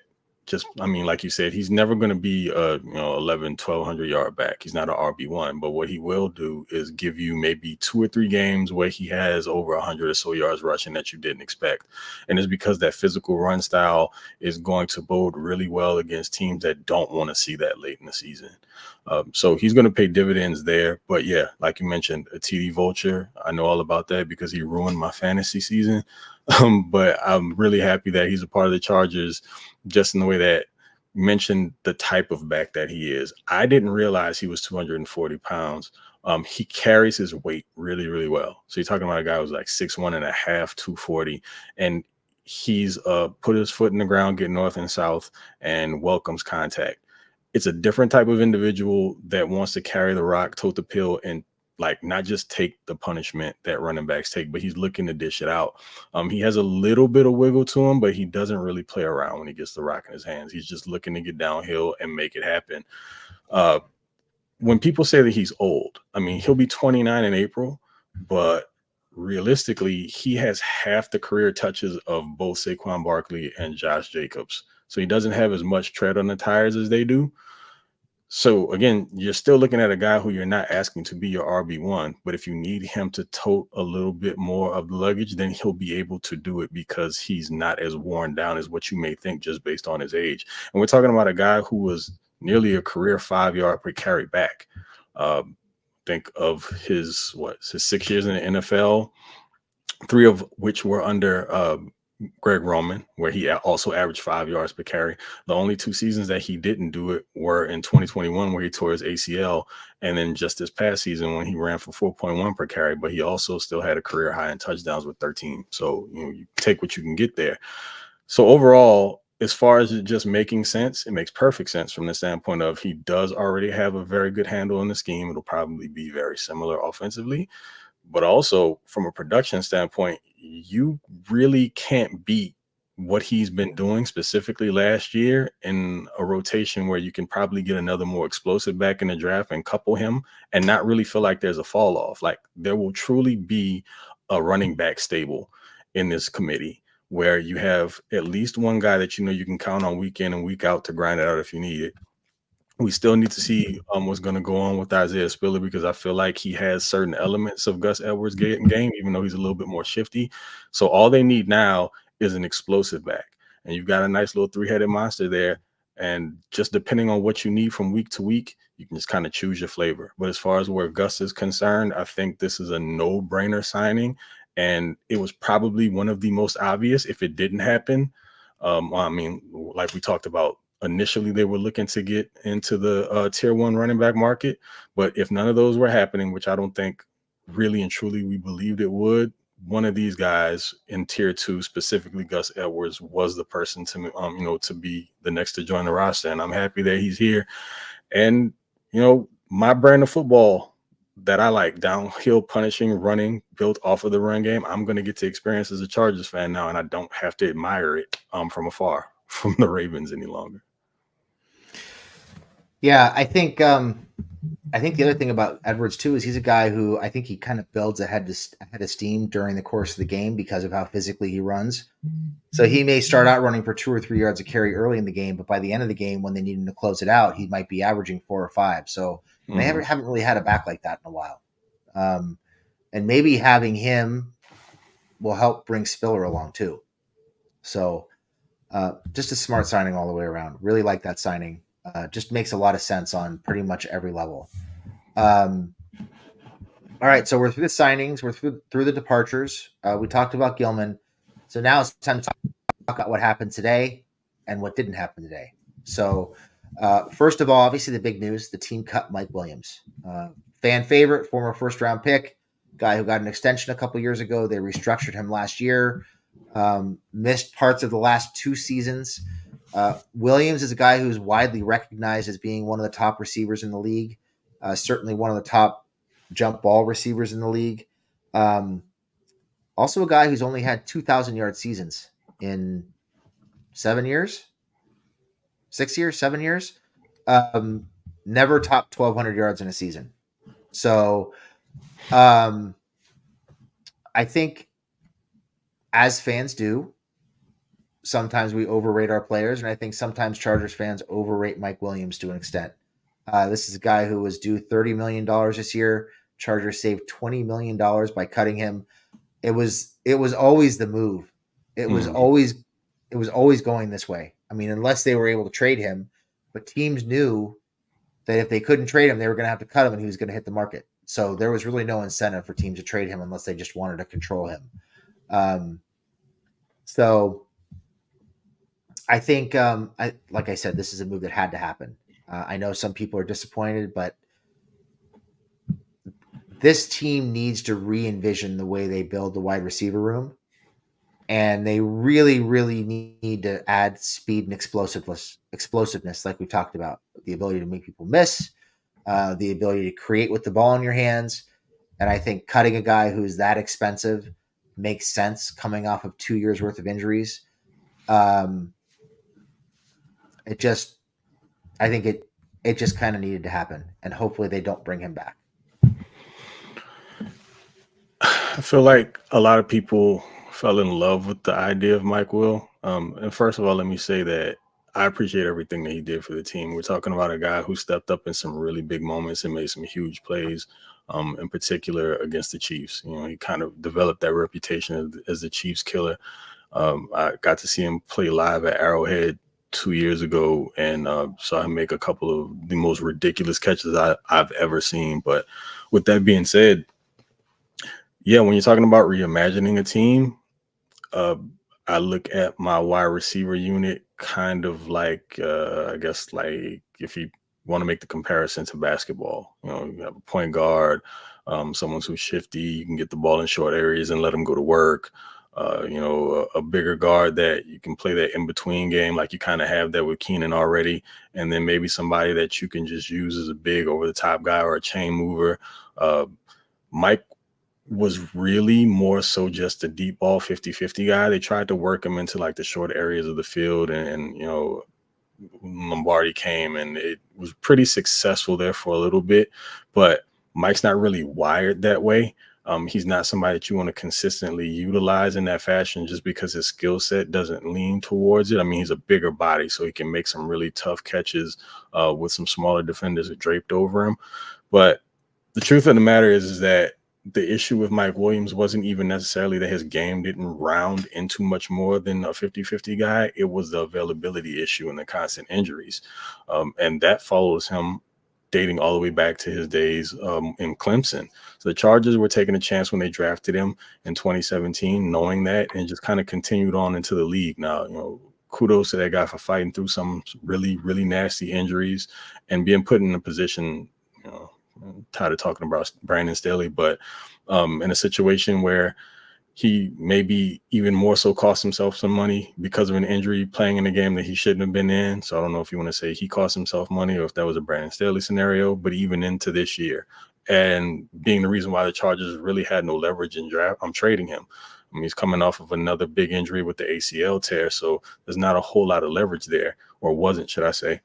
like you said, he's never going to be a 1,200 yard back. He's not an RB1, but what he will do is give you maybe 2 or 3 games where he has over 100 or so yards rushing that you didn't expect. And it's because that physical run style is going to bode really well against teams that don't want to see that late in the season. So he's going to pay dividends there. But yeah, like you mentioned, a TD vulture. I know all about that because he ruined my fantasy season. But I'm really happy that he's a part of the Chargers, just in the way that you mentioned the type of back that he is. I didn't realize he was 240 pounds. He carries his weight really, really well. So you're talking about a guy who's like 6'1 and a half, 240, and he's put his foot in the ground, get north and south, and welcomes contact. It's a different type of individual that wants to carry the rock, tote the pill, and like not just take the punishment that running backs take, but he's looking to dish it out. He has a little bit of wiggle to him, but he doesn't really play around when he gets the rock in his hands. He's just looking to get downhill and make it happen. When people say that he's old, I mean, he'll be 29 in April, but realistically, he has half the career touches of both Saquon Barkley and Josh Jacobs. So he doesn't have as much tread on the tires as they do. So again, you're still looking at a guy who you're not asking to be your RB1, but if you need him to tote a little bit more of the luggage, then he'll be able to do it because he's not as worn down as what you may think just based on his age. And we're talking about a guy who was nearly a career 5-yard per carry back. Think of his 6 years in the NFL, 3 of which were under Greg Roman, where he also averaged 5 yards per carry. The only 2 seasons that he didn't do it were in 2021, where he tore his ACL, and then just this past season when he ran for 4.1 per carry, but he also still had a career high in touchdowns with 13. So, you take what you can get there. So overall, as far as it just making sense, it makes perfect sense from the standpoint of he does already have a very good handle in the scheme. It'll probably be very similar offensively. But also from a production standpoint, you really can't beat what he's been doing specifically last year in a rotation where you can probably get another more explosive back in the draft and couple him and not really feel like there's a fall off. Like there will truly be a running back stable in this committee where you have at least one guy that you can count on week in and week out to grind it out if you need it. We still need to see what's going to go on with Isaiah Spiller because I feel like he has certain elements of Gus Edwards' game, even though he's a little bit more shifty. So all they need now is an explosive back. And you've got a nice little 3-headed monster there. And just depending on what you need from week to week, you can just kind of choose your flavor. But as far as where Gus is concerned, I think this is a no-brainer signing. And it was probably one of the most obvious if it didn't happen. Like we talked about, initially they were looking to get into the tier 1 running back market. But if none of those were happening, which I don't think really and truly we believed it would, one of these guys in tier 2, specifically Gus Edwards, was the person to be the next to join the roster. And I'm happy that he's here. And, my brand of football that I like, downhill punishing, running, built off of the run game, I'm going to get to experience as a Chargers fan now, and I don't have to admire it from afar from the Ravens any longer. Yeah, I think the other thing about Edwards too is he's a guy who I think he kind of builds ahead of steam during the course of the game because of how physically he runs. So he may start out running for 2 or 3 yards of carry early in the game, but by the end of the game, when they need him to close it out, he might be averaging 4 or 5. So they haven't really had a back like that in a while. And maybe having him will help bring Spiller along too. So just a smart signing all the way around. Really like that signing. Just makes a lot of sense on pretty much every level. All right, so we're through the signings. We're through the departures. We talked about Gilman. So now it's time to talk about what happened today and what didn't happen today. So first of all, obviously the big news, the team cut Mike Williams. Fan favorite, former first-round pick, guy who got an extension a couple years ago. They restructured him last year. Missed parts of the last 2 seasons. Williams is a guy who's widely recognized as being one of the top receivers in the league, certainly one of the top jump ball receivers in the league. Also a guy who's only had 2,000-yard seasons in 7 years, 6 years, 7 years. Never topped 1,200 yards in a season. So I think as fans do, sometimes we overrate our players, and I think sometimes Chargers fans overrate Mike Williams to an extent. This is a guy who was due $30 million this year. Chargers saved $20 million by cutting him. It was always the move. It was always going this way. I mean, unless they were able to trade him, but teams knew that if they couldn't trade him, they were going to have to cut him, and he was going to hit the market. So there was really no incentive for teams to trade him unless they just wanted to control him. So I think, like I said, this is a move that had to happen. I know some people are disappointed, but this team needs to re-envision the way they build the wide receiver room. And they really, really need to add speed and explosiveness, like we talked about. The ability to make people miss, the ability to create with the ball in your hands. And I think cutting a guy who's that expensive makes sense coming off of 2 years worth of injuries. I think it just kind of needed to happen, and hopefully they don't bring him back. I feel like a lot of people fell in love with the idea of Mike Will. And first of all, let me say that I appreciate everything that he did for the team. We're talking about a guy who stepped up in some really big moments and made some huge plays, in particular against the Chiefs. You know, he kind of developed that reputation as the Chiefs killer. I got to see him play live at Arrowhead 2 years ago and saw him make a couple of the most ridiculous catches I've ever seen. But with that being said, yeah, when you're talking about reimagining a team, I look at my wide receiver unit kind of like, I guess, like if you want to make the comparison to basketball, you know, you have a point guard, someone who's shifty, you can get the ball in short areas and let them go to work. You know, a bigger guard that you can play that in-between game, like you kind of have that with Keenan already, and then maybe somebody that you can just use as a big over-the-top guy or a chain mover. Mike was really more so just a deep ball 50-50 guy. They tried to work him into like the short areas of the field, and you know, Lombardi came and it was pretty successful there for a little bit, but Mike's not really wired that way. He's not somebody that you want to consistently utilize in that fashion just because his skill set doesn't lean towards it. I mean, he's a bigger body, so he can make some really tough catches with some smaller defenders draped over him. But the truth of the matter is that the issue with Mike Williams wasn't even necessarily that his game didn't round into much more than a 50-50 guy. It was the availability issue and the constant injuries. And that follows him dating all the way back to his days in Clemson. So the Chargers were taking a chance when they drafted him in 2017, knowing that, and just kind of continued on into the league. Now, you know, kudos to that guy for fighting through some really, really nasty injuries and being put in a position, you know, I'm tired of talking about Brandon Staley, but in a situation where he maybe even more so cost himself some money because of an injury playing in a game that he shouldn't have been in. So I don't know if you want to say he cost himself money or if that was a Brandon Staley scenario, but even into this year and being the reason why the Chargers really had no leverage in draft, I'm trading him. I mean, he's coming off of another big injury with the ACL tear, so there's not a whole lot of leverage there, or wasn't, should I say.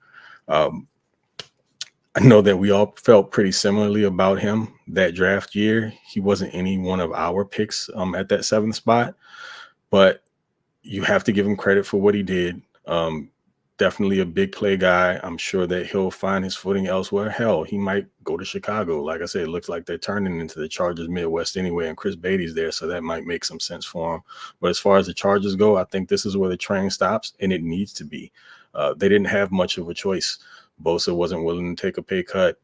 I know that we all felt pretty similarly about him that draft year. He wasn't any one of our picks at that 7th spot, but you have to give him credit for what he did. Definitely a big play guy. I'm sure that he'll find his footing elsewhere. Hell, he might go to Chicago. Like I said, it looks like they're turning into the Chargers Midwest anyway, and Chris Beatty's there, so that might make some sense for him. But as far as the Chargers go, I think this is where the train stops, and it needs to be. They didn't have much of a choice. Bosa wasn't willing to take a pay cut.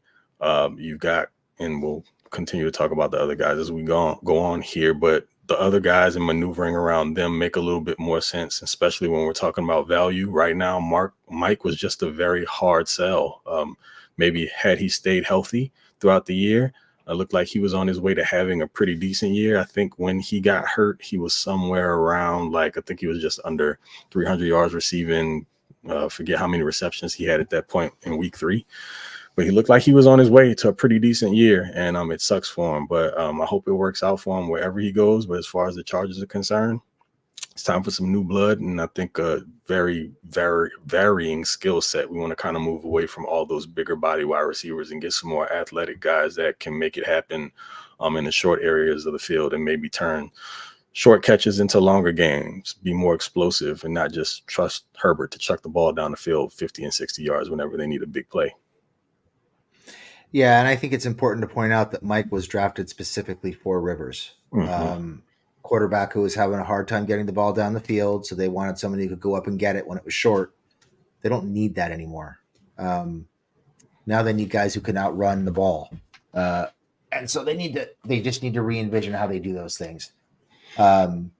You've got, and we'll continue to talk about the other guys as we go on here, but the other guys and maneuvering around them make a little bit more sense, especially when we're talking about value. Right now, Mike was just a very hard sell. Maybe had he stayed healthy throughout the year, it looked like he was on his way to having a pretty decent year. I think when he got hurt, he was somewhere around, like, I think he was just under 300 yards receiving. Forget how many receptions he had at that point in week 3, but he looked like he was on his way to a pretty decent year, and it sucks for him, but I hope it works out for him wherever he goes. But as far as the Chargers are concerned, it's time for some new blood, and I think a very, very varying skill set. We want to kind of move away from all those bigger body wide receivers and get some more athletic guys that can make it happen in the short areas of the field and maybe turn short catches into longer games, be more explosive, and not just trust Herbert to chuck the ball down the field 50 and 60 yards whenever they need a big play. Yeah, and I think it's important to point out that Mike was drafted specifically for Rivers. Quarterback who was having a hard time getting the ball down the field, so they wanted somebody who could go up and get it when it was short. They don't need that anymore. Now they need guys who can outrun the ball, and so they just need to re-envision how they do those things. And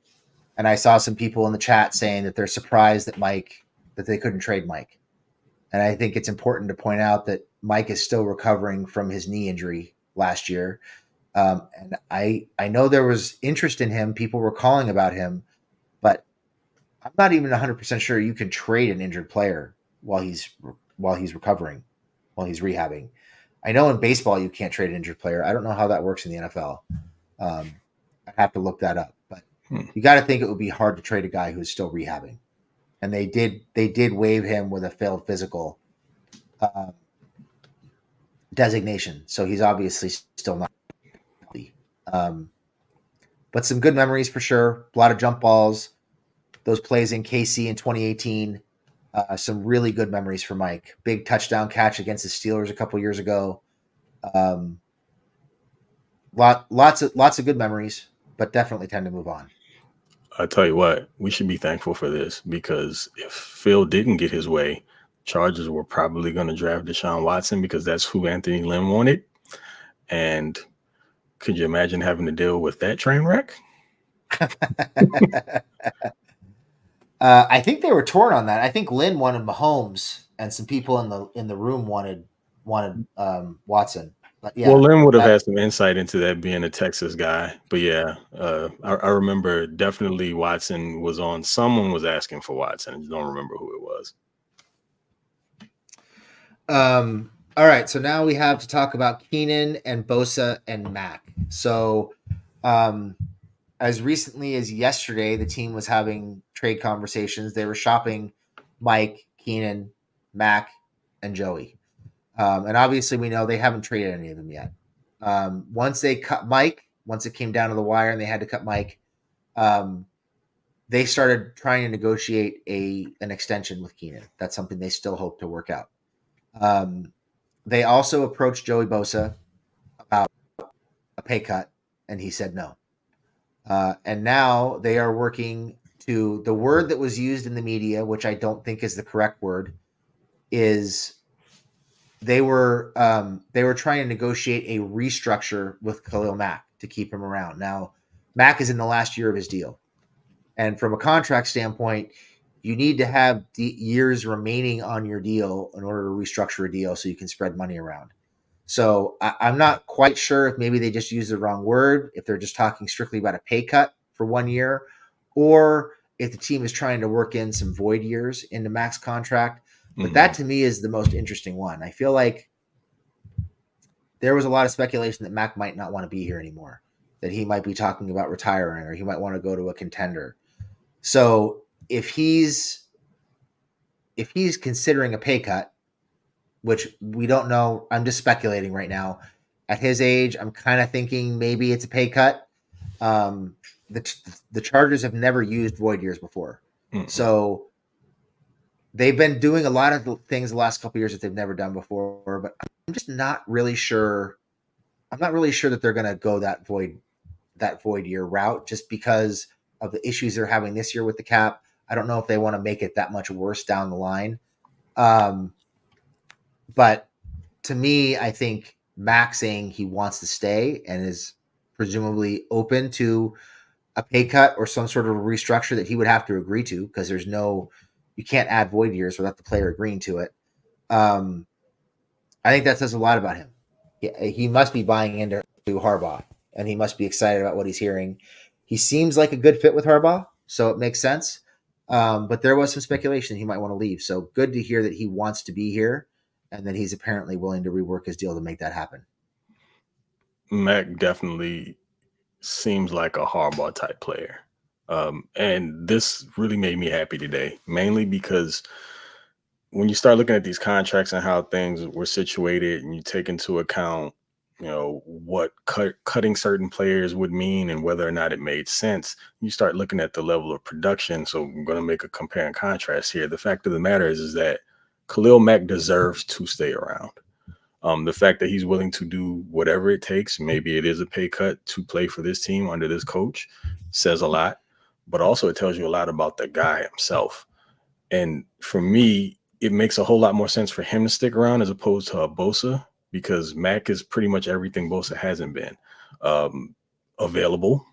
I saw some people in the chat saying that they're surprised that they couldn't trade Mike. And I think it's important to point out that Mike is still recovering from his knee injury last year. And I know there was interest in him. People were calling about him, but I'm not even 100% sure you can trade an injured player while he's recovering, while he's rehabbing. I know in baseball you can't trade an injured player. I don't know how that works in the NFL. I have to look that up, but you got to think it would be hard to trade a guy who's still rehabbing. And they did waive him with a failed physical designation, so he's obviously still not healthy. But some good memories for sure. A lot of jump balls, those plays in KC in 2018. Some really good memories for Mike. Big touchdown catch against the Steelers a couple years ago. Lots of good memories, but definitely time to move on. I tell you what, we should be thankful for this, because if Phil didn't get his way, Chargers were probably going to draft Deshaun Watson because that's who Anthony Lynn wanted. And could you imagine having to deal with that train wreck? I think they were torn on that. I think Lynn wanted Mahomes, and some people in the room wanted Watson. But yeah, well, Lynn would have had some insight into that, being a Texas guy. But yeah, I remember definitely Watson was on. Someone was asking for Watson. I don't remember who it was. All right, so now we have to talk about Keenan and Bosa and Mack. So, as recently as yesterday, the team was having trade conversations. They were shopping Mike, Keenan, Mack, and Joey. And obviously we know they haven't traded any of them yet. Once they cut Mike, once it came down to the wire and they had to cut Mike, they started trying to negotiate an extension with Keenan. That's something they still hope to work out. They also approached Joey Bosa about a pay cut, and he said no. And now they are working to, the word that was used in the media, which I don't think is the correct word, is they were trying to negotiate a restructure with Khalil Mack to keep him around. Now, Mack is in the last year of his deal. And from a contract standpoint, you need to have years remaining on your deal in order to restructure a deal so you can spread money around. So I'm not quite sure if maybe they just used the wrong word, if they're just talking strictly about a pay cut for 1 year, or if the team is trying to work in some void years into Mack's contract. But that to me is the most interesting one. I feel like there was a lot of speculation that Mack might not want to be here anymore, that he might be talking about retiring, or he might want to go to a contender. So if he's considering a pay cut, which we don't know, I'm just speculating right now. At his age, I'm kind of thinking maybe it's a pay cut. The Chargers have never used void years before. So they've been doing a lot of things the last couple of years that they've never done before, but I'm just not really sure. I'm not really sure that they're going to go that void year route, just because of the issues they're having this year with the cap. I don't know if they want to make it that much worse down the line. But to me, I think Mack saying he wants to stay and is presumably open to a pay cut or some sort of a restructure that he would have to agree to, because you can't add void years without the player agreeing to it. I think that says a lot about him. He must be buying into Harbaugh, and he must be excited about what he's hearing. He seems like a good fit with Harbaugh, so it makes sense. But there was some speculation that he might want to leave. So good to hear that he wants to be here, and that he's apparently willing to rework his deal to make that happen. Mack definitely seems like a Harbaugh type player. And this really made me happy today, mainly because when you start looking at these contracts and how things were situated, and you take into account, what cutting certain players would mean and whether or not it made sense, you start looking at the level of production. So I'm going to make a compare and contrast here. The fact of the matter is that Khalil Mack deserves to stay around. The fact that he's willing to do whatever it takes, maybe it is a pay cut to play for this team under this coach, says a lot, but also it tells you a lot about the guy himself. And for me, it makes a whole lot more sense for him to stick around as opposed to a Bosa, because Mack is pretty much everything Bosa hasn't been. Available.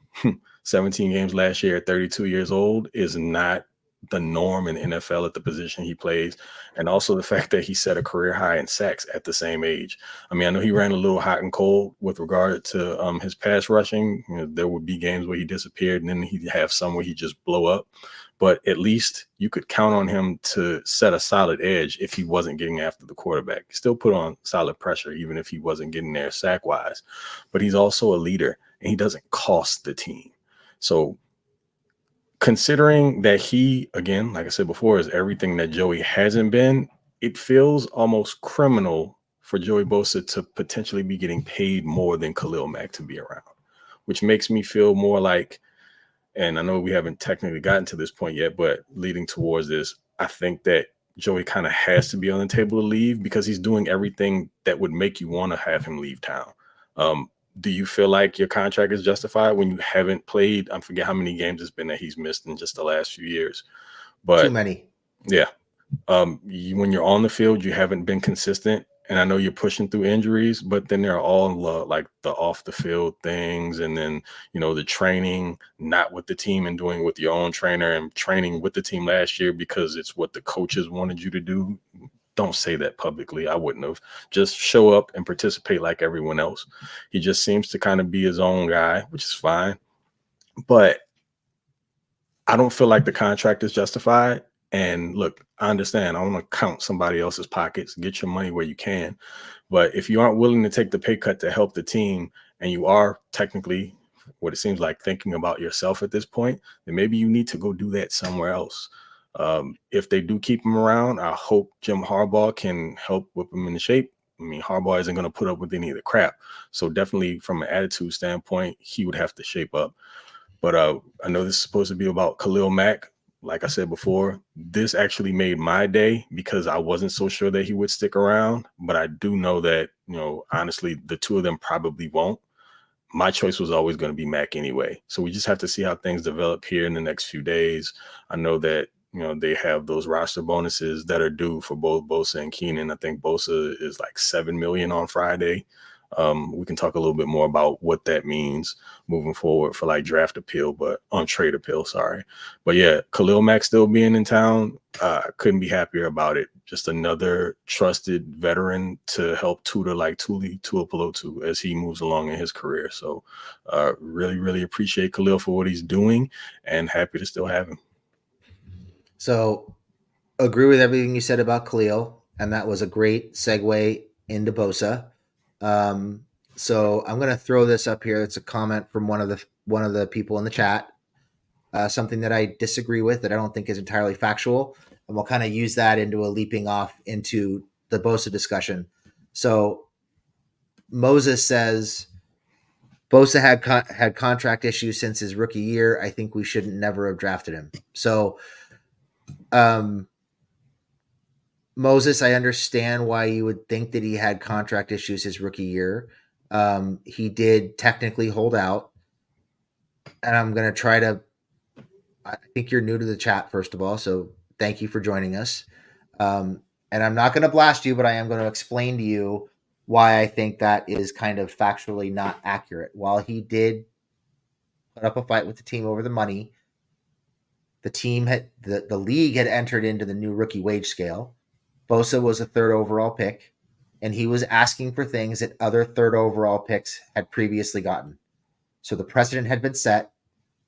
17 games last year at 32 years old is not the norm in the NFL at the position he plays. And also the fact that he set a career high in sacks at the same age. I mean, I know he ran a little hot and cold with regard to his pass rushing. There would be games where he disappeared, and then he'd have some where he just blow up. But at least you could count on him to set a solid edge if he wasn't getting after the quarterback. He still put on solid pressure, even if he wasn't getting there sack-wise. But he's also a leader, and he doesn't cost the team. So considering that he, again, like I said before, is everything that Joey hasn't been, it feels almost criminal for Joey Bosa to potentially be getting paid more than Khalil Mack to be around, which makes me feel more like, and I know we haven't technically gotten to this point yet, but leading towards this, I think that Joey kind of has to be on the table to leave because he's doing everything that would make you want to have him leave town. Do you feel like your contract is justified when you haven't played? I forget how many games it's been that he's missed in just the last few years. But too many. Yeah. When you're on the field, you haven't been consistent. And I know you're pushing through injuries, but then there are all like the off the field things. And then, the training, not with the team and doing with your own trainer and training with the team last year because it's what the coaches wanted you to do. Don't say that publicly. I wouldn't have. Just show up and participate like everyone else. He just seems to kind of be his own guy, which is fine. But I don't feel like the contract is justified. And look, I understand. I want to count somebody else's pockets, get your money where you can. But if you aren't willing to take the pay cut to help the team, and you are technically what it seems like thinking about yourself at this point, then maybe you need to go do that somewhere else. If they do keep him around, I hope Jim Harbaugh can help whip him into shape. I mean, Harbaugh isn't going to put up with any of the crap. So definitely from an attitude standpoint, he would have to shape up. But I know this is supposed to be about Khalil Mack. Like I said before, this actually made my day because I wasn't so sure that he would stick around. But I do know that, honestly, the two of them probably won't. My choice was always going to be Mack anyway. So we just have to see how things develop here in the next few days. I know that, they have those roster bonuses that are due for both Bosa and Keenan. I think Bosa is like $7 million on Friday. We can talk a little bit more about what that means moving forward for like draft appeal, but on trade appeal, sorry. But yeah, Khalil Mack still being in town, couldn't be happier about it. Just another trusted veteran to help tutor like Tuli Tuipulotu as he moves along in his career. So really, really appreciate Khalil for what he's doing and happy to still have him. So agree with everything you said about Khalil, and that was a great segue into Bosa. So I'm going to throw this up here. It's a comment from one of the people in the chat, something that I disagree with that I don't think is entirely factual, and we'll kind of use that into a leaping off into the Bosa discussion. So Moses says Bosa had contract issues since his rookie year. I think we shouldn't never have drafted him. So Moses, I understand why you would think that he had contract issues his rookie year. He did technically hold out. And I'm going to try to, I think you're new to the chat, first of all. So thank you for joining us. And I'm not going to blast you, but I am going to explain to you why I think that is kind of factually not accurate. While he did put up a fight with the team over the money, the league had entered into the new rookie wage scale. Bosa was a third overall pick, and he was asking for things that other third overall picks had previously gotten. So the precedent had been set.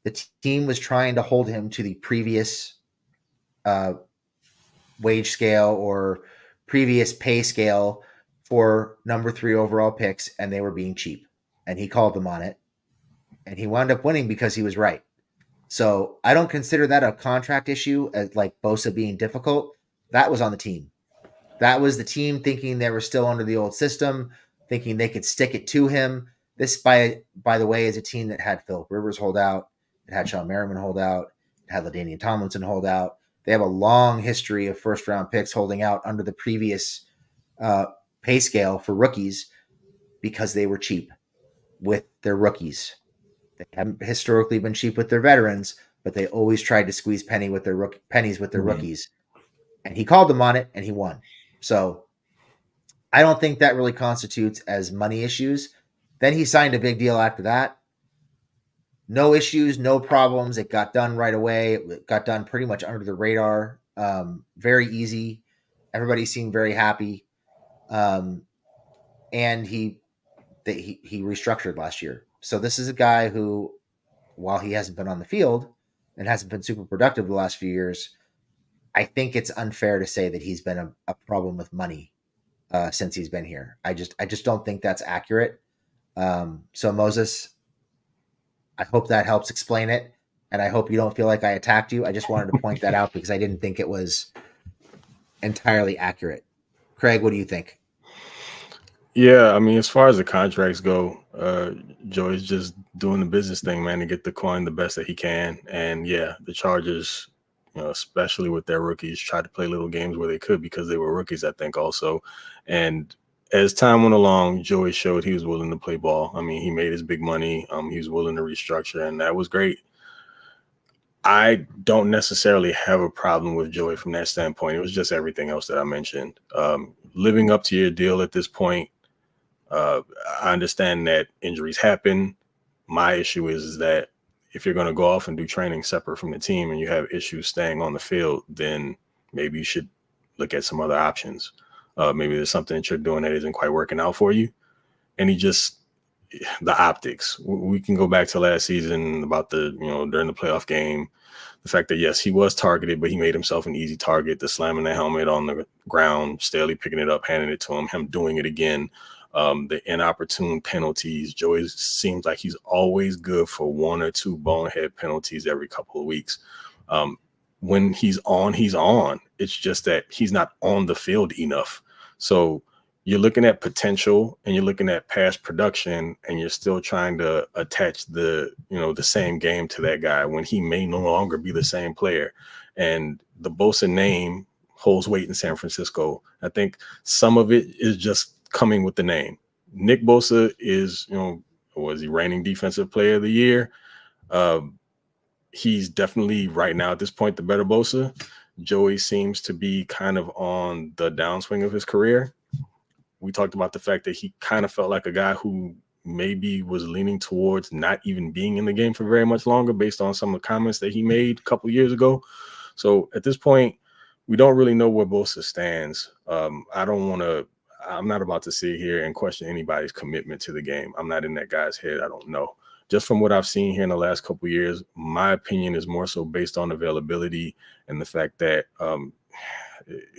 The team was trying to hold him to the previous wage scale or previous pay scale for number 3 overall picks, and they were being cheap. And he called them on it. And he wound up winning because he was right. So I don't consider that a contract issue, as like Bosa being difficult. That was on the team. That was the team thinking they were still under the old system, thinking they could stick it to him. This, by the way, is a team that had Philip Rivers hold out, it had Sean Merriman hold out, it had LaDainian Tomlinson hold out. They have a long history of first round picks holding out under the previous pay scale for rookies because they were cheap with their rookies. They haven't historically been cheap with their veterans, but they always tried to squeeze pennies with their rookies. And he called them on it, and he won. So I don't think that really constitutes as money issues. Then he signed a big deal after that. No issues, no problems. It got done right away. It got done pretty much under the radar. Very easy. Everybody seemed very happy. And he restructured last year. So this is a guy who, while he hasn't been on the field and hasn't been super productive the last few years, I think it's unfair to say that he's been a problem with money since he's been here. I just don't think that's accurate. So Moses, I hope that helps explain it, and I hope you don't feel like I attacked you. I just wanted to point that out because I didn't think it was entirely accurate. Craig, what do you think? Yeah, I mean, as far as the contracts go, Joey's just doing the business thing, man, to get the coin the best that he can. And yeah, the Chargers, especially with their rookies, tried to play little games where they could because they were rookies, I think, also. And as time went along, Joey showed he was willing to play ball. I mean, he made his big money. He was willing to restructure, and that was great. I don't necessarily have a problem with Joey from that standpoint. It was just everything else that I mentioned. Living up to your deal at this point, I understand that injuries happen. My issue is that if you're going to go off and do training separate from the team and you have issues staying on the field, then maybe you should look at some other options. Maybe there's something that you're doing that isn't quite working out for you. And the optics. We can go back to last season about during the playoff game, the fact that, yes, he was targeted, but he made himself an easy target, the slamming the helmet on the ground, Staley picking it up, handing it to him doing it again. The inopportune penalties. Joey seems like he's always good for one or two bonehead penalties every couple of weeks. When he's on, he's on. It's just that he's not on the field enough. So you're looking at potential and you're looking at past production, and you're still trying to attach the same game to that guy when he may no longer be the same player. And the Bosa name holds weight in San Francisco. I think some of it is just coming with the name. Nick Bosa is, was he reigning defensive player of the year? He's definitely right now at this point the better Bosa. Joey seems to be kind of on the downswing of his career. We talked about the fact that he kind of felt like a guy who maybe was leaning towards not even being in the game for very much longer based on some of the comments that he made a couple of years ago. So at this point, we don't really know where Bosa stands. I'm not about to sit here and question anybody's commitment to the game. I'm not in that guy's head. I don't know. Just from what I've seen here in the last couple of years, my opinion is more so based on availability and the fact that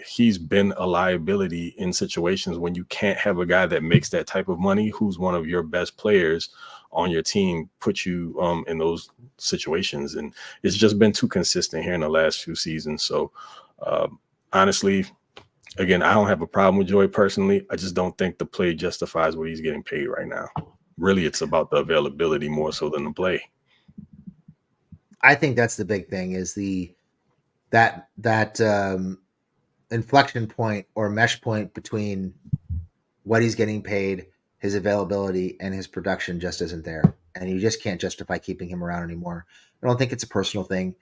he's been a liability in situations when you can't have a guy that makes that type of money, who's one of your best players on your team, put you in those situations. And it's just been too consistent here in the last few seasons. So honestly, again, I don't have a problem with Joey personally. I just don't think the play justifies what he's getting paid right now. Really, it's about the availability more so than the play. I think that's the big thing, is that inflection point or mesh point between what he's getting paid, his availability, and his production just isn't there. And you just can't justify keeping him around anymore. I don't think it's a personal thing.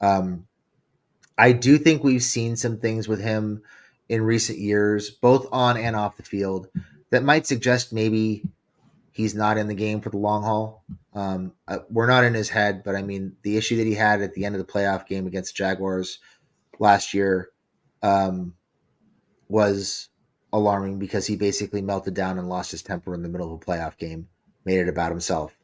I do think we've seen some things with him in recent years, both on and off the field, that might suggest maybe he's not in the game for the long haul. We're not in his head, but I mean, the issue that he had at the end of the playoff game against the Jaguars last year was alarming, because he basically melted down and lost his temper in the middle of a playoff game, made it about himself.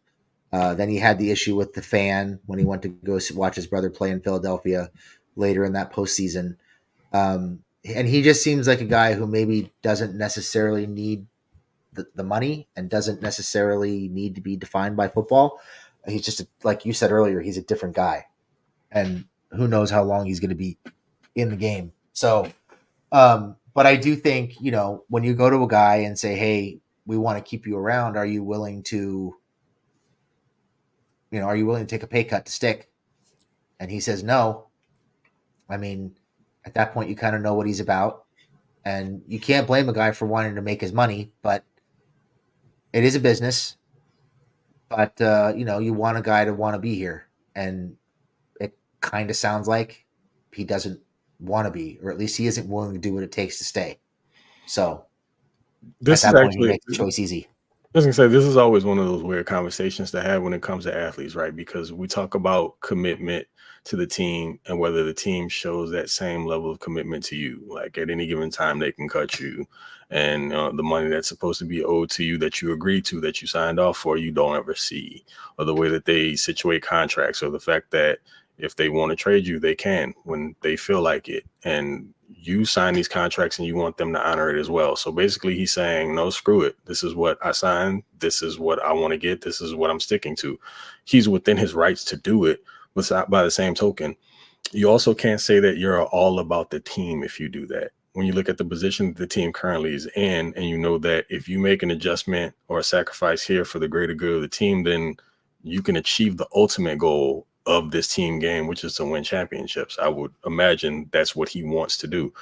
Then he had the issue with the fan when he went to go watch his brother play in Philadelphia later in that postseason. And he just seems like a guy who maybe doesn't necessarily need the money and doesn't necessarily need to be defined by football. He's just like you said earlier, he's a different guy, and who knows how long he's going to be in the game. So, but I do think when you go to a guy and say, "Hey, we want to keep you around," are you willing to take a pay cut to stick? And he says no. I mean, at that point, you kind of know what he's about, and you can't blame a guy for wanting to make his money, but it is a business. But you want a guy to want to be here, and it kind of sounds like he doesn't want to be, or at least he isn't willing to do what it takes to stay. So This at is that point, he actually, makes the choice easy. I was gonna say, this is always one of those weird conversations to have when it comes to athletes, right? Because we talk about commitment to the team and whether the team shows that same level of commitment to you. Like at any given time, they can cut you, and the money that's supposed to be owed to you that you agreed to, that you signed off for, you don't ever see, or the way that they situate contracts, or the fact that if they want to trade you, they can when they feel like it. And you sign these contracts and you want them to honor it as well. So basically he's saying, no, screw it. This is what I signed. This is what I want to get. This is what I'm sticking to. He's within his rights to do it. But by the same token, you also can't say that you're all about the team if you do that. When you look at the position the team currently is in, and you know that if you make an adjustment or a sacrifice here for the greater good of the team, then you can achieve the ultimate goal of this team game, which is to win championships. I would imagine that's what he wants to do.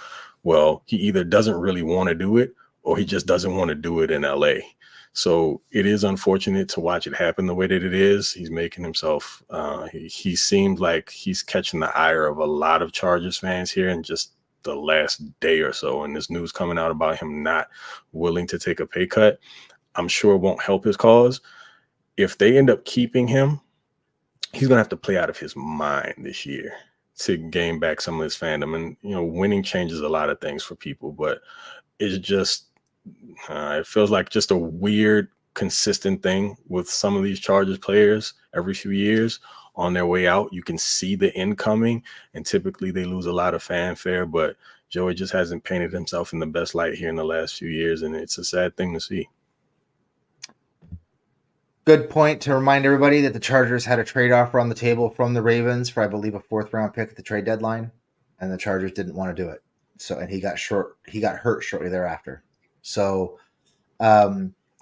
Well, he either doesn't really want to do it, or he just doesn't want to do it in LA. So it is unfortunate to watch it happen the way that it is. He's making himself, he seemed like he's catching the ire of a lot of Chargers fans here in just the last day or so. And this news coming out about him not willing to take a pay cut, I'm sure won't help his cause. If they end up keeping him, he's going to have to play out of his mind this year to gain back some of his fandom. And, winning changes a lot of things for people, but it's just, it feels like just a weird, consistent thing with some of these Chargers players every few years on their way out. You can see the incoming, and typically they lose a lot of fanfare, but Joey just hasn't painted himself in the best light here in the last few years. And it's a sad thing to see. Good point to remind everybody that the Chargers had a trade offer on the table from the Ravens for, I believe, a 4th-round pick at the trade deadline, and the Chargers didn't want to do it. So, and he got hurt shortly thereafter. So,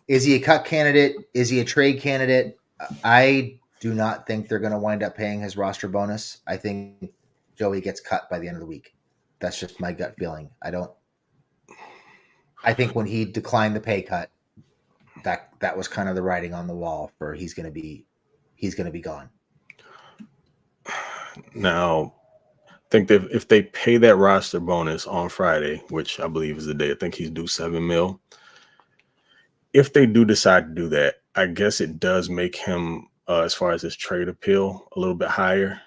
is he a cut candidate? Is he a trade candidate? I do not think they're going to wind up paying his roster bonus. I think Joey gets cut by the end of the week. That's just my gut feeling. I think when he declined the pay cut, that was kind of the writing on the wall for he's going to be gone. Now, I think that if they pay that roster bonus on Friday, which I believe is the day, I think he's due $7 million. If they do decide to do that, I guess it does make him, as far as his trade appeal, a little bit higher.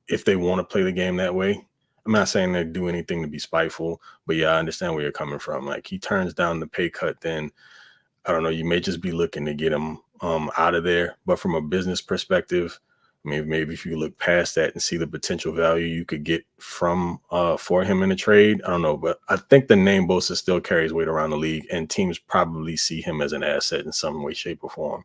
If they want to play the game that way, I'm not saying they do anything to be spiteful, but yeah, I understand where you're coming from. Like, he turns down the pay cut, then I don't know, you may just be looking to get him out of there. But from a business perspective, I mean, maybe if you look past that and see the potential value you could get from for him in a trade, I don't know. But I think the name Bosa still carries weight around the league, and teams probably see him as an asset in some way, shape, or form.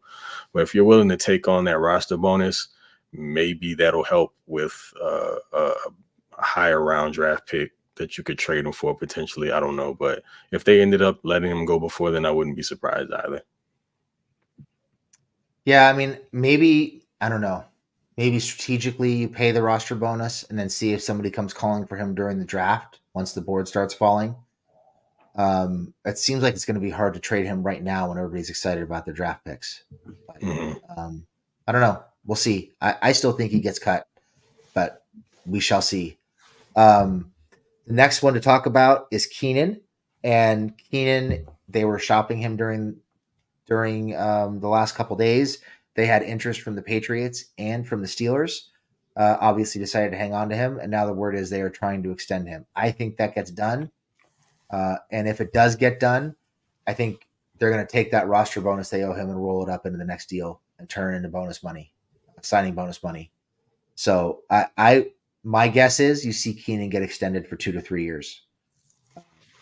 But if you're willing to take on that roster bonus, maybe that'll help with a higher round draft pick that you could trade him for potentially. I don't know. But if they ended up letting him go before, then I wouldn't be surprised either. Yeah, I mean, maybe, I don't know. Maybe strategically you pay the roster bonus and then see if somebody comes calling for him during the draft once the board starts falling. It seems like it's going to be hard to trade him right now when everybody's excited about their draft picks. But, I don't know. We'll see. I still think he gets cut, but we shall see. The next one to talk about is Keenan. And Keenan, they were shopping him during the last couple days. They had interest from the Patriots and from the Steelers. Obviously decided to hang on to him, and now the word is they are trying to extend him. I think that gets done. And if it does get done, I think they're going to take that roster bonus they owe him and roll it up into the next deal and turn it into bonus money, signing bonus money. So my guess is you see Keenan get extended for 2 to 3 years,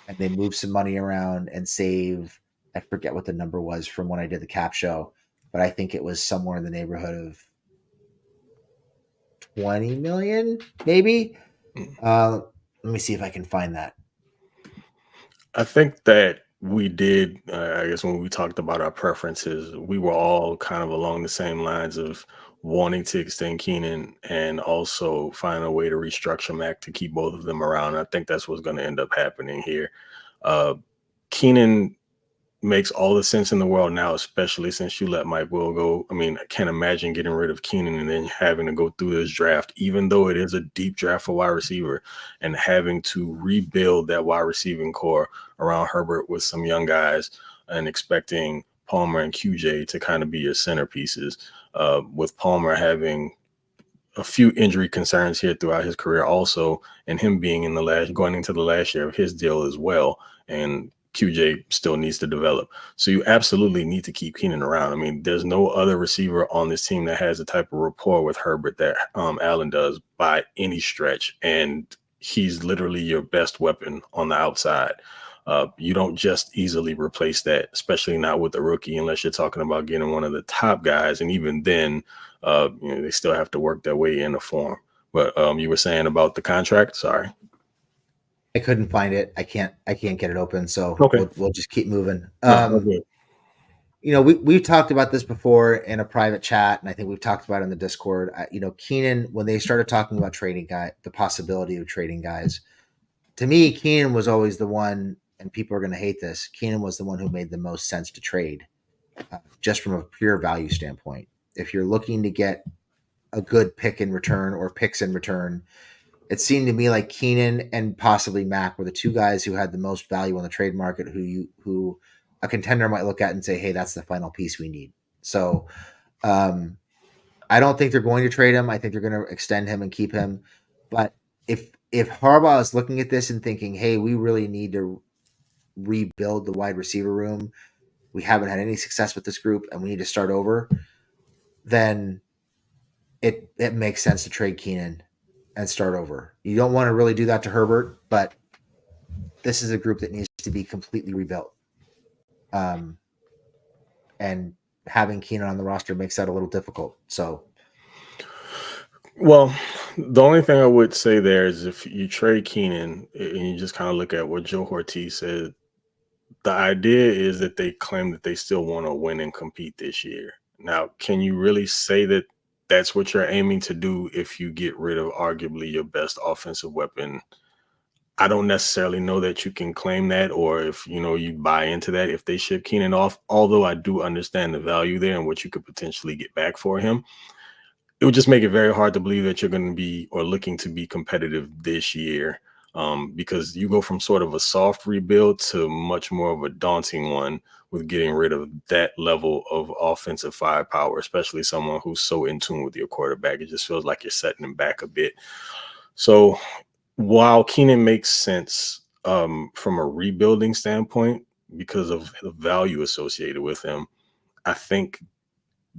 and they move some money around and save. I forget what the number was from when I did the cap show, but I think it was somewhere in the neighborhood of 20 million, maybe. Let me see if I can find that. I think that we did, I guess when we talked about our preferences, we were all kind of along the same lines of wanting to extend Keenan and also find a way to restructure Mack to keep both of them around. I think that's what's going to end up happening here. Uh, Keenan makes all the sense in the world now, especially since you let Mike Will go. I mean, I can't imagine getting rid of Keenan and then having to go through this draft, even though it is a deep draft for wide receiver, and having to rebuild that wide receiving core around Herbert with some young guys and expecting Palmer and QJ to kind of be your centerpieces, with Palmer having a few injury concerns here throughout his career also, and him being going into the last year of his deal as well. And QJ still needs to develop. So you absolutely need to keep Keenan around. I mean, there's no other receiver on this team that has the type of rapport with Herbert that Allen does by any stretch. And he's literally your best weapon on the outside. You don't just easily replace that, especially not with a rookie, unless you're talking about getting one of the top guys. And even then, they still have to work their way into form. But you were saying about the contract? Sorry. I couldn't find it. I can't get it open. So Okay. we'll just keep moving. Okay. We've talked about this before in a private chat, and I think we've talked about it in the Discord. Keenan, when they started talking about the possibility of trading guys, to me, Keenan was always the one, and people are going to hate this. Keenan was the one who made the most sense to trade, just from a pure value standpoint. If you're looking to get a good pick in return or picks in return, it seemed to me like Keenan and possibly Mack were the two guys who had the most value on the trade market, who a contender might look at and say, hey, that's the final piece we need. So I don't think they're going to trade him. I think they're going to extend him and keep him. But if Harbaugh is looking at this and thinking, hey, we really need to rebuild the wide receiver room, we haven't had any success with this group and we need to start over, then it makes sense to trade Keenan and start over. You don't want to really do that to Herbert, but this is a group that needs to be completely rebuilt. And having Keenan on the roster makes that a little difficult. So, well, the only thing I would say there is if you trade Keenan and you just kind of look at what Joe Ortiz said, the idea is that they claim that they still want to win and compete this year. Now, can you really say that that's what you're aiming to do if you get rid of arguably your best offensive weapon? I don't necessarily know that you can claim that, or if you buy into that if they ship Keenan off, although I do understand the value there and what you could potentially get back for him. It would just make it very hard to believe that you're going to be or looking to be competitive this year, because you go from sort of a soft rebuild to much more of a daunting one with getting rid of that level of offensive firepower, especially someone who's so in tune with your quarterback. It just feels like you're setting him back a bit. So while Keenan makes sense from a rebuilding standpoint because of the value associated with him, I think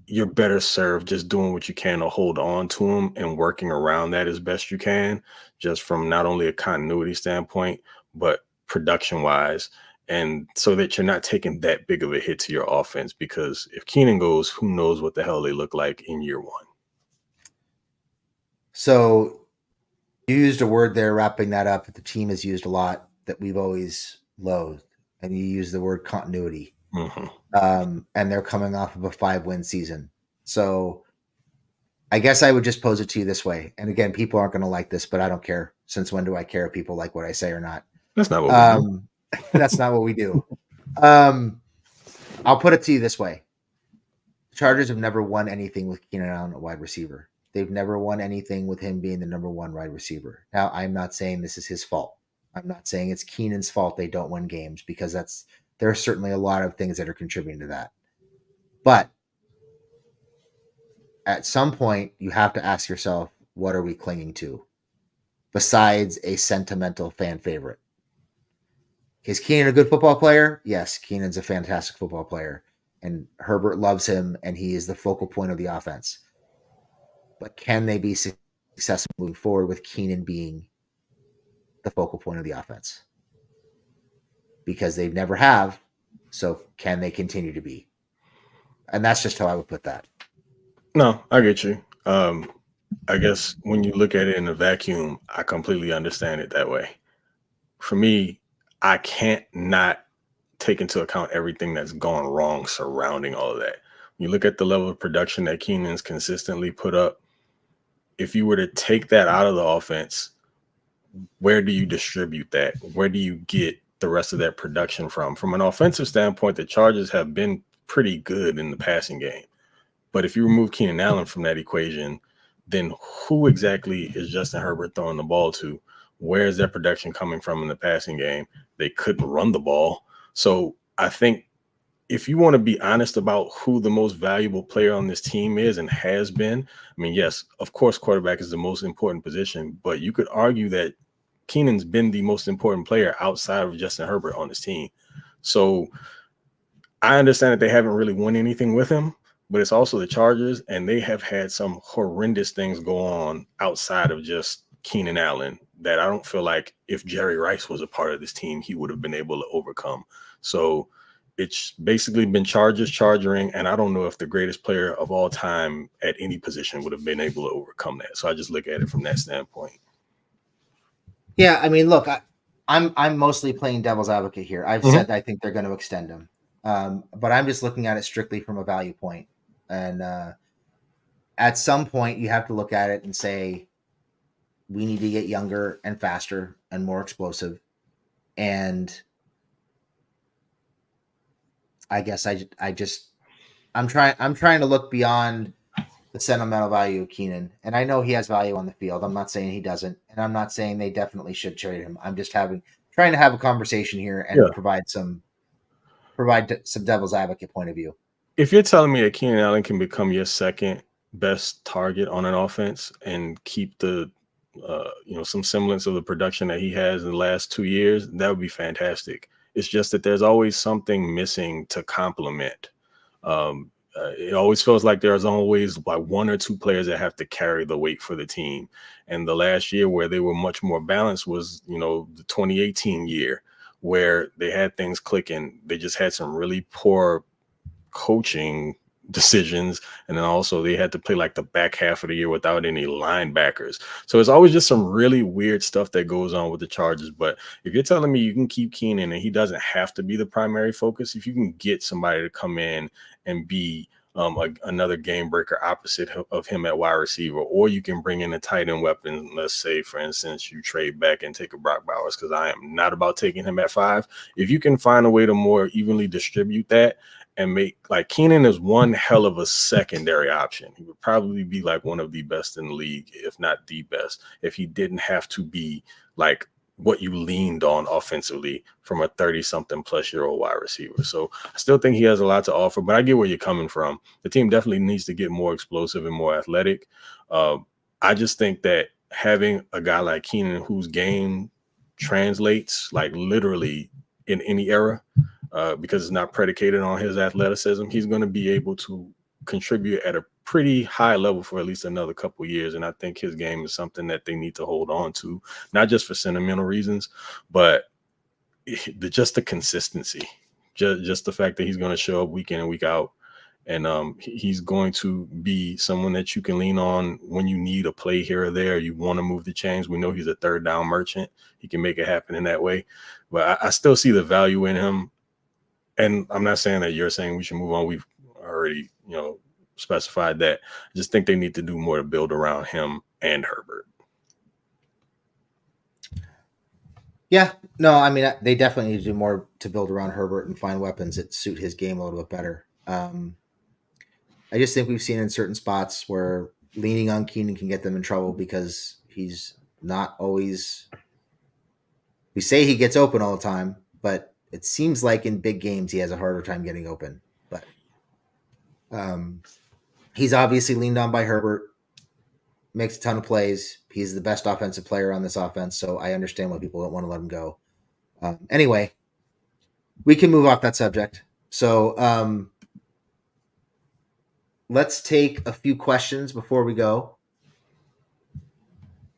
you're better served just doing what you can to hold on to him and working around that as best you can, just from not only a continuity standpoint, but production wise. And so that you're not taking that big of a hit to your offense, because if Keenan goes, who knows what the hell they look like in year one. So you used a word there, wrapping that up, that the team has used a lot that we've always loathed. And you use the word continuity. Mm-hmm. And they're coming off of a 5-win season. So I guess I would just pose it to you this way. And again, people aren't going to like this, but I don't care. Since when do I care if people like what I say or not? That's not what we do. That's not what we do. I'll put it to you this way. The Chargers have never won anything with Keenan Allen at wide receiver. They've never won anything with him being the number one wide receiver. Now, I'm not saying this is his fault. I'm not saying it's Keenan's fault they don't win games, because there are certainly a lot of things that are contributing to that. But at some point, you have to ask yourself, what are we clinging to besides a sentimental fan favorite? Is Keenan a good football player? Yes, Keenan's a fantastic football player, and Herbert loves him, and he is the focal point of the offense. But can they be successful moving forward with Keenan being the focal point of the offense? Because they never have. So can they continue to be? And that's just how I would put that. No, I get you. I guess when you look at it in a vacuum, I completely understand it that way. For me, I can't not take into account everything that's gone wrong surrounding all of that. When you look at the level of production that Keenan's consistently put up, if you were to take that out of the offense, where do you distribute that? Where do you get the rest of that production from? From an offensive standpoint, the Chargers have been pretty good in the passing game. But if you remove Keenan Allen from that equation, then who exactly is Justin Herbert throwing the ball to? Where is their production coming from in the passing game? They couldn't run the ball. So I think if you want to be honest about who the most valuable player on this team is and has been, I mean, yes, of course, quarterback is the most important position, but you could argue that Keenan's been the most important player outside of Justin Herbert on this team. So I understand that they haven't really won anything with him, but it's also the Chargers, and they have had some horrendous things go on outside of just Keenan Allen that I don't feel like if Jerry Rice was a part of this team, he would have been able to overcome. So it's basically been Chargers charging, and I don't know if the greatest player of all time at any position would have been able to overcome that. So I just look at it from that standpoint. Yeah, I mean, look, I'm mostly playing devil's advocate here. I've said I think they're going to extend him, but I'm just looking at it strictly from a value point. And at some point, you have to look at it and say, we need to get younger and faster and more explosive. And I guess I'm trying to look beyond the sentimental value of Keenan. And I know he has value on the field. I'm not saying he doesn't. And I'm not saying they definitely should trade him. I'm just trying to have a conversation here and provide some devil's advocate point of view. If you're telling me that Keenan Allen can become your second best target on an offense and keep the some semblance of the production that he has in the last 2 years, that would be fantastic. It's just that there's always something missing to complement. It always feels like there's always like one or two players that have to carry the weight for the team. And the last year where they were much more balanced was, the 2018 year where they had things clicking. They just had some really poor coaching decisions, and then also they had to play like the back half of the year without any linebackers. So it's always just some really weird stuff that goes on with the Chargers. But if you're telling me you can keep Keenan and he doesn't have to be the primary focus, if you can get somebody to come in and be another game breaker opposite of him at wide receiver, or you can bring in a tight end weapon. Let's say, for instance, you trade back and take a Brock Bowers, because I am not about taking him at 5. If you can find a way to more evenly distribute that and make, like, Keenan is one hell of a secondary option. He would probably be like one of the best in the league, if not the best, if he didn't have to be like what you leaned on offensively from a 30-something plus year old wide receiver. So I still think he has a lot to offer, but I get where you're coming from. The team definitely needs to get more explosive and more athletic. I just think that having a guy like Keenan whose game translates like literally in any era, because it's not predicated on his athleticism, he's going to be able to contribute at a pretty high level for at least another couple of years. And I think his game is something that they need to hold on to, not just for sentimental reasons, but just the consistency, just the fact that he's going to show up week in and week out. And he's going to be someone that you can lean on when you need a play here or there. You want to move the chains. We know he's a third down merchant. He can make it happen in that way. But I still see the value in him. And I'm not saying that you're saying we should move on. We've already, specified that. I just think they need to do more to build around him and Herbert. Yeah, no, I mean, they definitely need to do more to build around Herbert and find weapons that suit his game a little bit better. I just think we've seen in certain spots where leaning on Keenan can get them in trouble because he's not always. We say he gets open all the time, but it seems like in big games he has a harder time getting open. But he's obviously leaned on by Herbert, makes a ton of plays. He's the best offensive player on this offense, so I understand why people don't want to let him go. Anyway, we can move off that subject. So let's take a few questions before we go.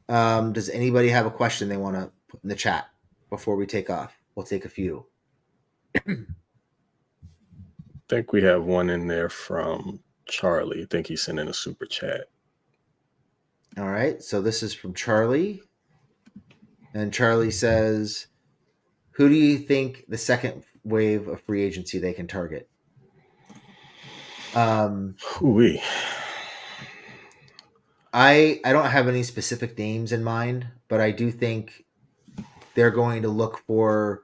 Does anybody have a question they want to put in the chat before we take off? We'll take a few. think we have one in there from Charlie. I think he sent in a super chat. All right. So this is from Charlie. And Charlie says, who do you think the second wave of free agency they can target? Hoo-wee. I don't have any specific names in mind, but I do think they're going to look for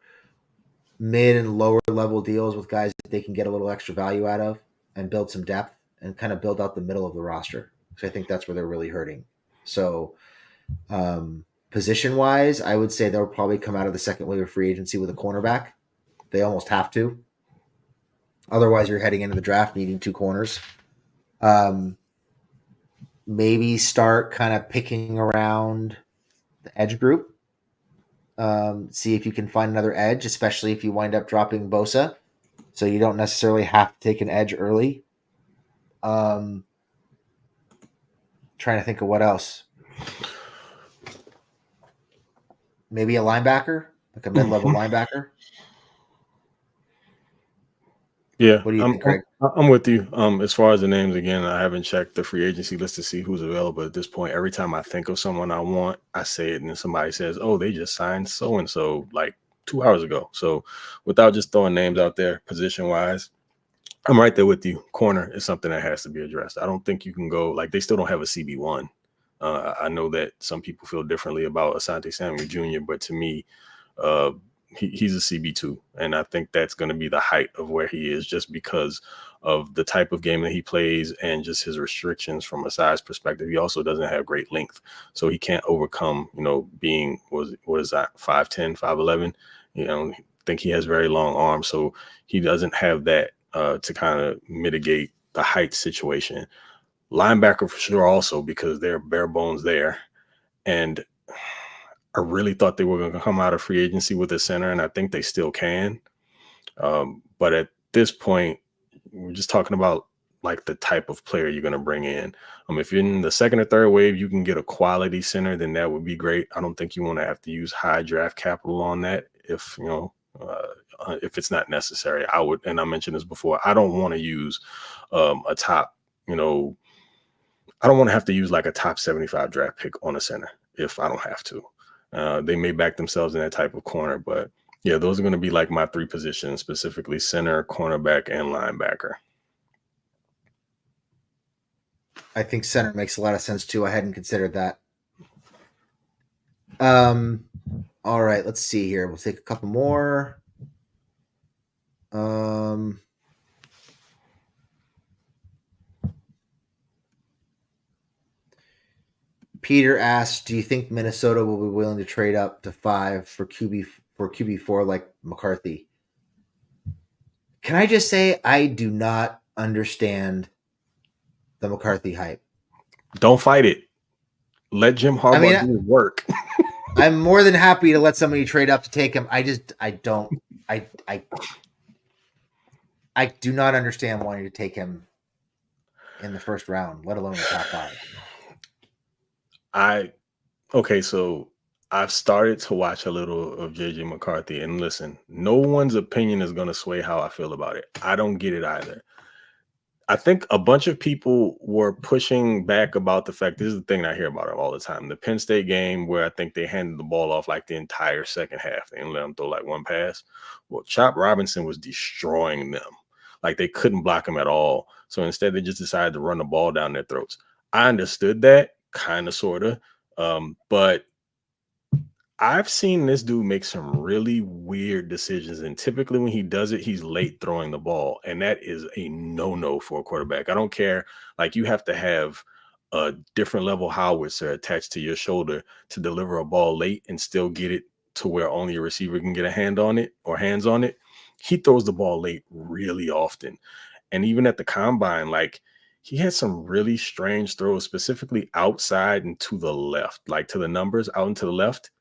mid and lower level deals with guys that they can get a little extra value out of and build some depth and kind of build out the middle of the roster. So I think that's where they're really hurting. So position wise, I would say they'll probably come out of the second wave of free agency with a cornerback. They almost have to. Otherwise, you're heading into the draft needing two corners. Maybe start kind of picking around the edge group. See if you can find another edge, especially if you wind up dropping Bosa. So you don't necessarily have to take an edge early. Trying to think of what else. Maybe a linebacker, like a mid-level linebacker. Yeah, What do you think, Craig? I'm with you. As far as the names, again, I haven't checked the free agency list to see who's available at this point. Every time I think of someone I want, I say it, and then somebody says, "Oh, they just signed so and so like 2 hours ago." So, without just throwing names out there, position wise, I'm right there with you. Corner is something that has to be addressed. I don't think you can go like they still don't have a CB1. I know that some people feel differently about Asante Samuel Jr., but to me, he's a CB2, and I think that's going to be the height of where he is just because of the type of game that he plays and just his restrictions from a size perspective. He also doesn't have great length, so he can't overcome, being, what is that, 5'10", 5'11", I think he has very long arms, so he doesn't have that to kind of mitigate the height situation. Linebacker for sure also because they're bare bones there, and I really thought they were going to come out of free agency with a center, and I think they still can. But at this point, we're just talking about like the type of player you're going to bring in. If you're in the second or third wave, you can get a quality center, then that would be great. I don't think you want to have to use high draft capital on that if it's not necessary. I would, and I mentioned this before, I don't want to use a top, I don't want to have to use like a top 75 draft pick on a center if I don't have to. They may back themselves in that type of corner, but yeah, those are going to be like my three positions, specifically center, cornerback, and linebacker. I think center makes a lot of sense too. I hadn't considered that. All right, let's see here. We'll take a couple more. Peter asks, do you think Minnesota will be willing to trade up to 5 for QB4 like McCarthy? Can I just say I do not understand the McCarthy hype? Don't fight it. Let Jim Harbaugh do his work. I'm more than happy to let somebody trade up to take him. I do not understand wanting to take him in the first round, let alone the top 5. So I've started to watch a little of JJ McCarthy, and listen, no one's opinion is going to sway how I feel about it. I don't get it either. I think a bunch of people were pushing back about the fact, this is the thing I hear about him all the time, the Penn State game where I think they handed the ball off like the entire second half. They didn't let them throw like one pass. Well, Chop Robinson was destroying them. Like they couldn't block him at all. So instead they just decided to run the ball down their throats. I understood that, kind of, sort of. But I've seen this dude make some really weird decisions, and typically when he does it, he's late throwing the ball, and that is a no-no for a quarterback. I don't care. Like, you have to have a different level howitzer attached to your shoulder to deliver a ball late and still get it to where only a receiver can get a hand on it or hands on it. He throws the ball late really often, and even at the combine, like, he had some really strange throws, specifically outside and to the left, like to the numbers out and to the left.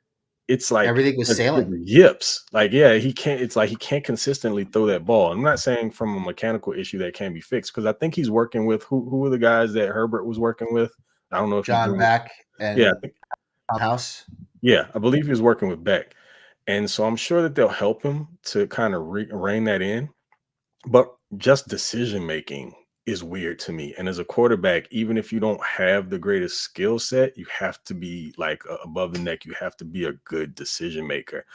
It's like everything was sailing. Yips. Like, yeah, he can't. It's like he can't consistently throw that ball. I'm not saying from a mechanical issue that can be fixed, because I think he's working with who are the guys that Herbert was working with? I don't know if John Mack and House. Yeah, I believe he was working with Beck, and so I'm sure that they'll help him to kind of rein that in. But just decision making is weird to me. And as a quarterback, even if you don't have the greatest skill set, you have to be like above the neck. You have to be a good decision maker.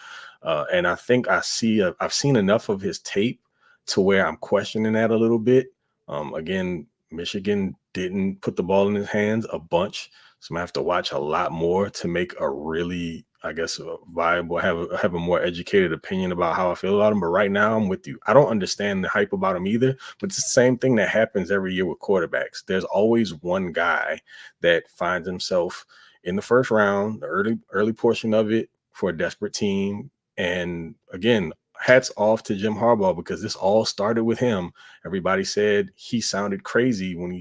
And I think I've seen enough of his tape to where I'm questioning that a little bit. Again, Michigan didn't put the ball in his hands a bunch, so I'm gonna have to watch a lot more to make a really, I guess, viable, have a more educated opinion about how I feel about him. But right now, I'm with you. I don't understand the hype about him either. But it's the same thing that happens every year with quarterbacks. There's always one guy that finds himself in the first round, the early portion of it, for a desperate team. And again, hats off to Jim Harbaugh, because this all started with him. Everybody said he sounded crazy when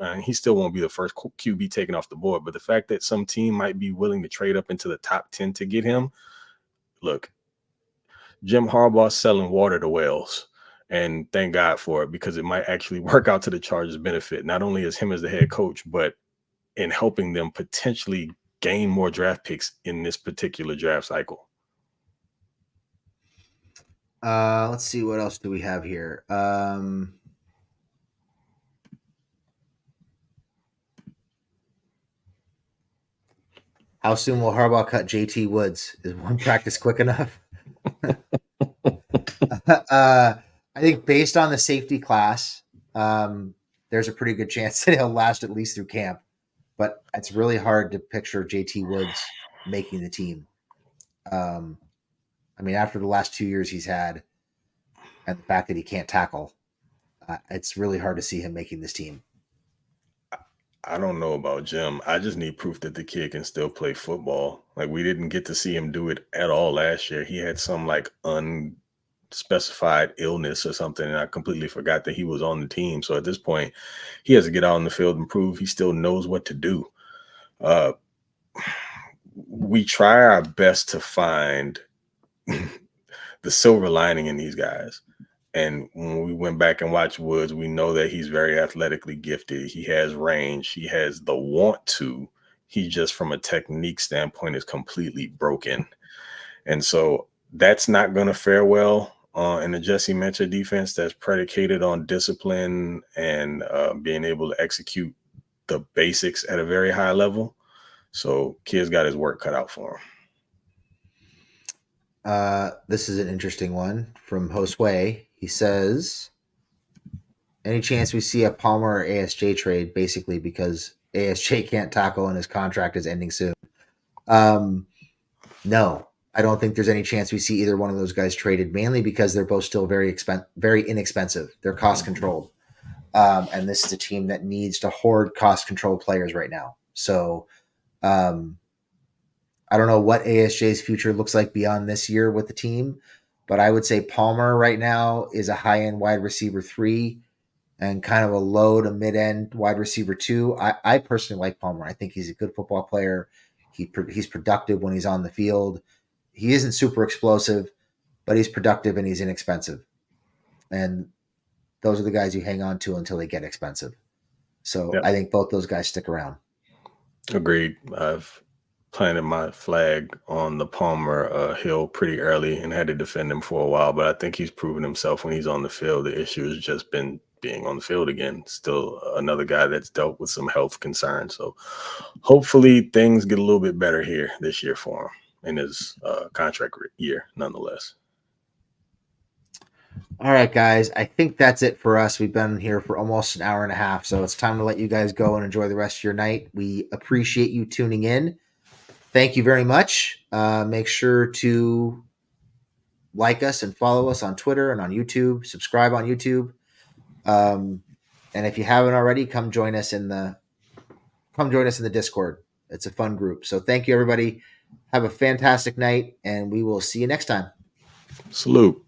and he still won't be the first QB taken off the board. But the fact that some team might be willing to trade up into the top 10 to get him, look, Jim Harbaugh selling water to whales. And thank God for it, because it might actually work out to the Chargers' benefit, not only as him as the head coach, but in helping them potentially gain more draft picks in this particular draft cycle. Let's see, what else do we have here? How soon will Harbaugh cut JT Woods? Is one practice quick enough? I think based on the safety class, there's a pretty good chance that he'll last at least through camp. But it's really hard to picture JT Woods making the team. I mean, after the last 2 years he's had, and the fact that he can't tackle, it's really hard to see him making this team. I don't know about Jim. I just need proof that the kid can still play football. Like, we didn't get to see him do it at all last year. He had some like unspecified illness or something, and I completely forgot that he was on the team. So at this point, he has to get out on the field and prove he still knows what to do. We try our best to find the silver lining in these guys. And when we went back and watched Woods, we know that he's very athletically gifted. He has range. He has the want to. He just, from a technique standpoint, is completely broken. And so that's not going to fare well in the Jesse Mentor defense that's predicated on discipline and being able to execute the basics at a very high level. So kid's got his work cut out for him. This is an interesting one from Josue. He says, any chance we see a Palmer or ASJ trade, basically because ASJ can't tackle and his contract is ending soon? No, I don't think there's any chance we see either one of those guys traded, mainly because they're both still very inexpensive. They're cost controlled. And this is a team that needs to hoard cost controlled players right now. So I don't know what ASJ's future looks like beyond this year with the team, but I would say Palmer right now is a high-end wide receiver 3 and kind of a low to mid-end wide receiver 2. I personally like Palmer. I think he's a good football player. He's productive when he's on the field. He isn't super explosive, but he's productive and he's inexpensive. And those are the guys you hang on to until they get expensive. So yep. I think both those guys stick around. Agreed. I've planted my flag on the Palmer hill pretty early and had to defend him for a while, but I think he's proven himself when he's on the field. The issue has just been being on the field again. Still another guy that's dealt with some health concerns. So hopefully things get a little bit better here this year for him in his contract year, nonetheless. All right, guys. I think that's it for us. We've been here for almost an hour and a half, so it's time to let you guys go and enjoy the rest of your night. We appreciate you tuning in. Thank you very much. Make sure to like us and follow us on Twitter and on YouTube. Subscribe on YouTube. And if you haven't already, come join us in the Discord. It's a fun group. So thank you, everybody. Have a fantastic night, and we will see you next time. Salute.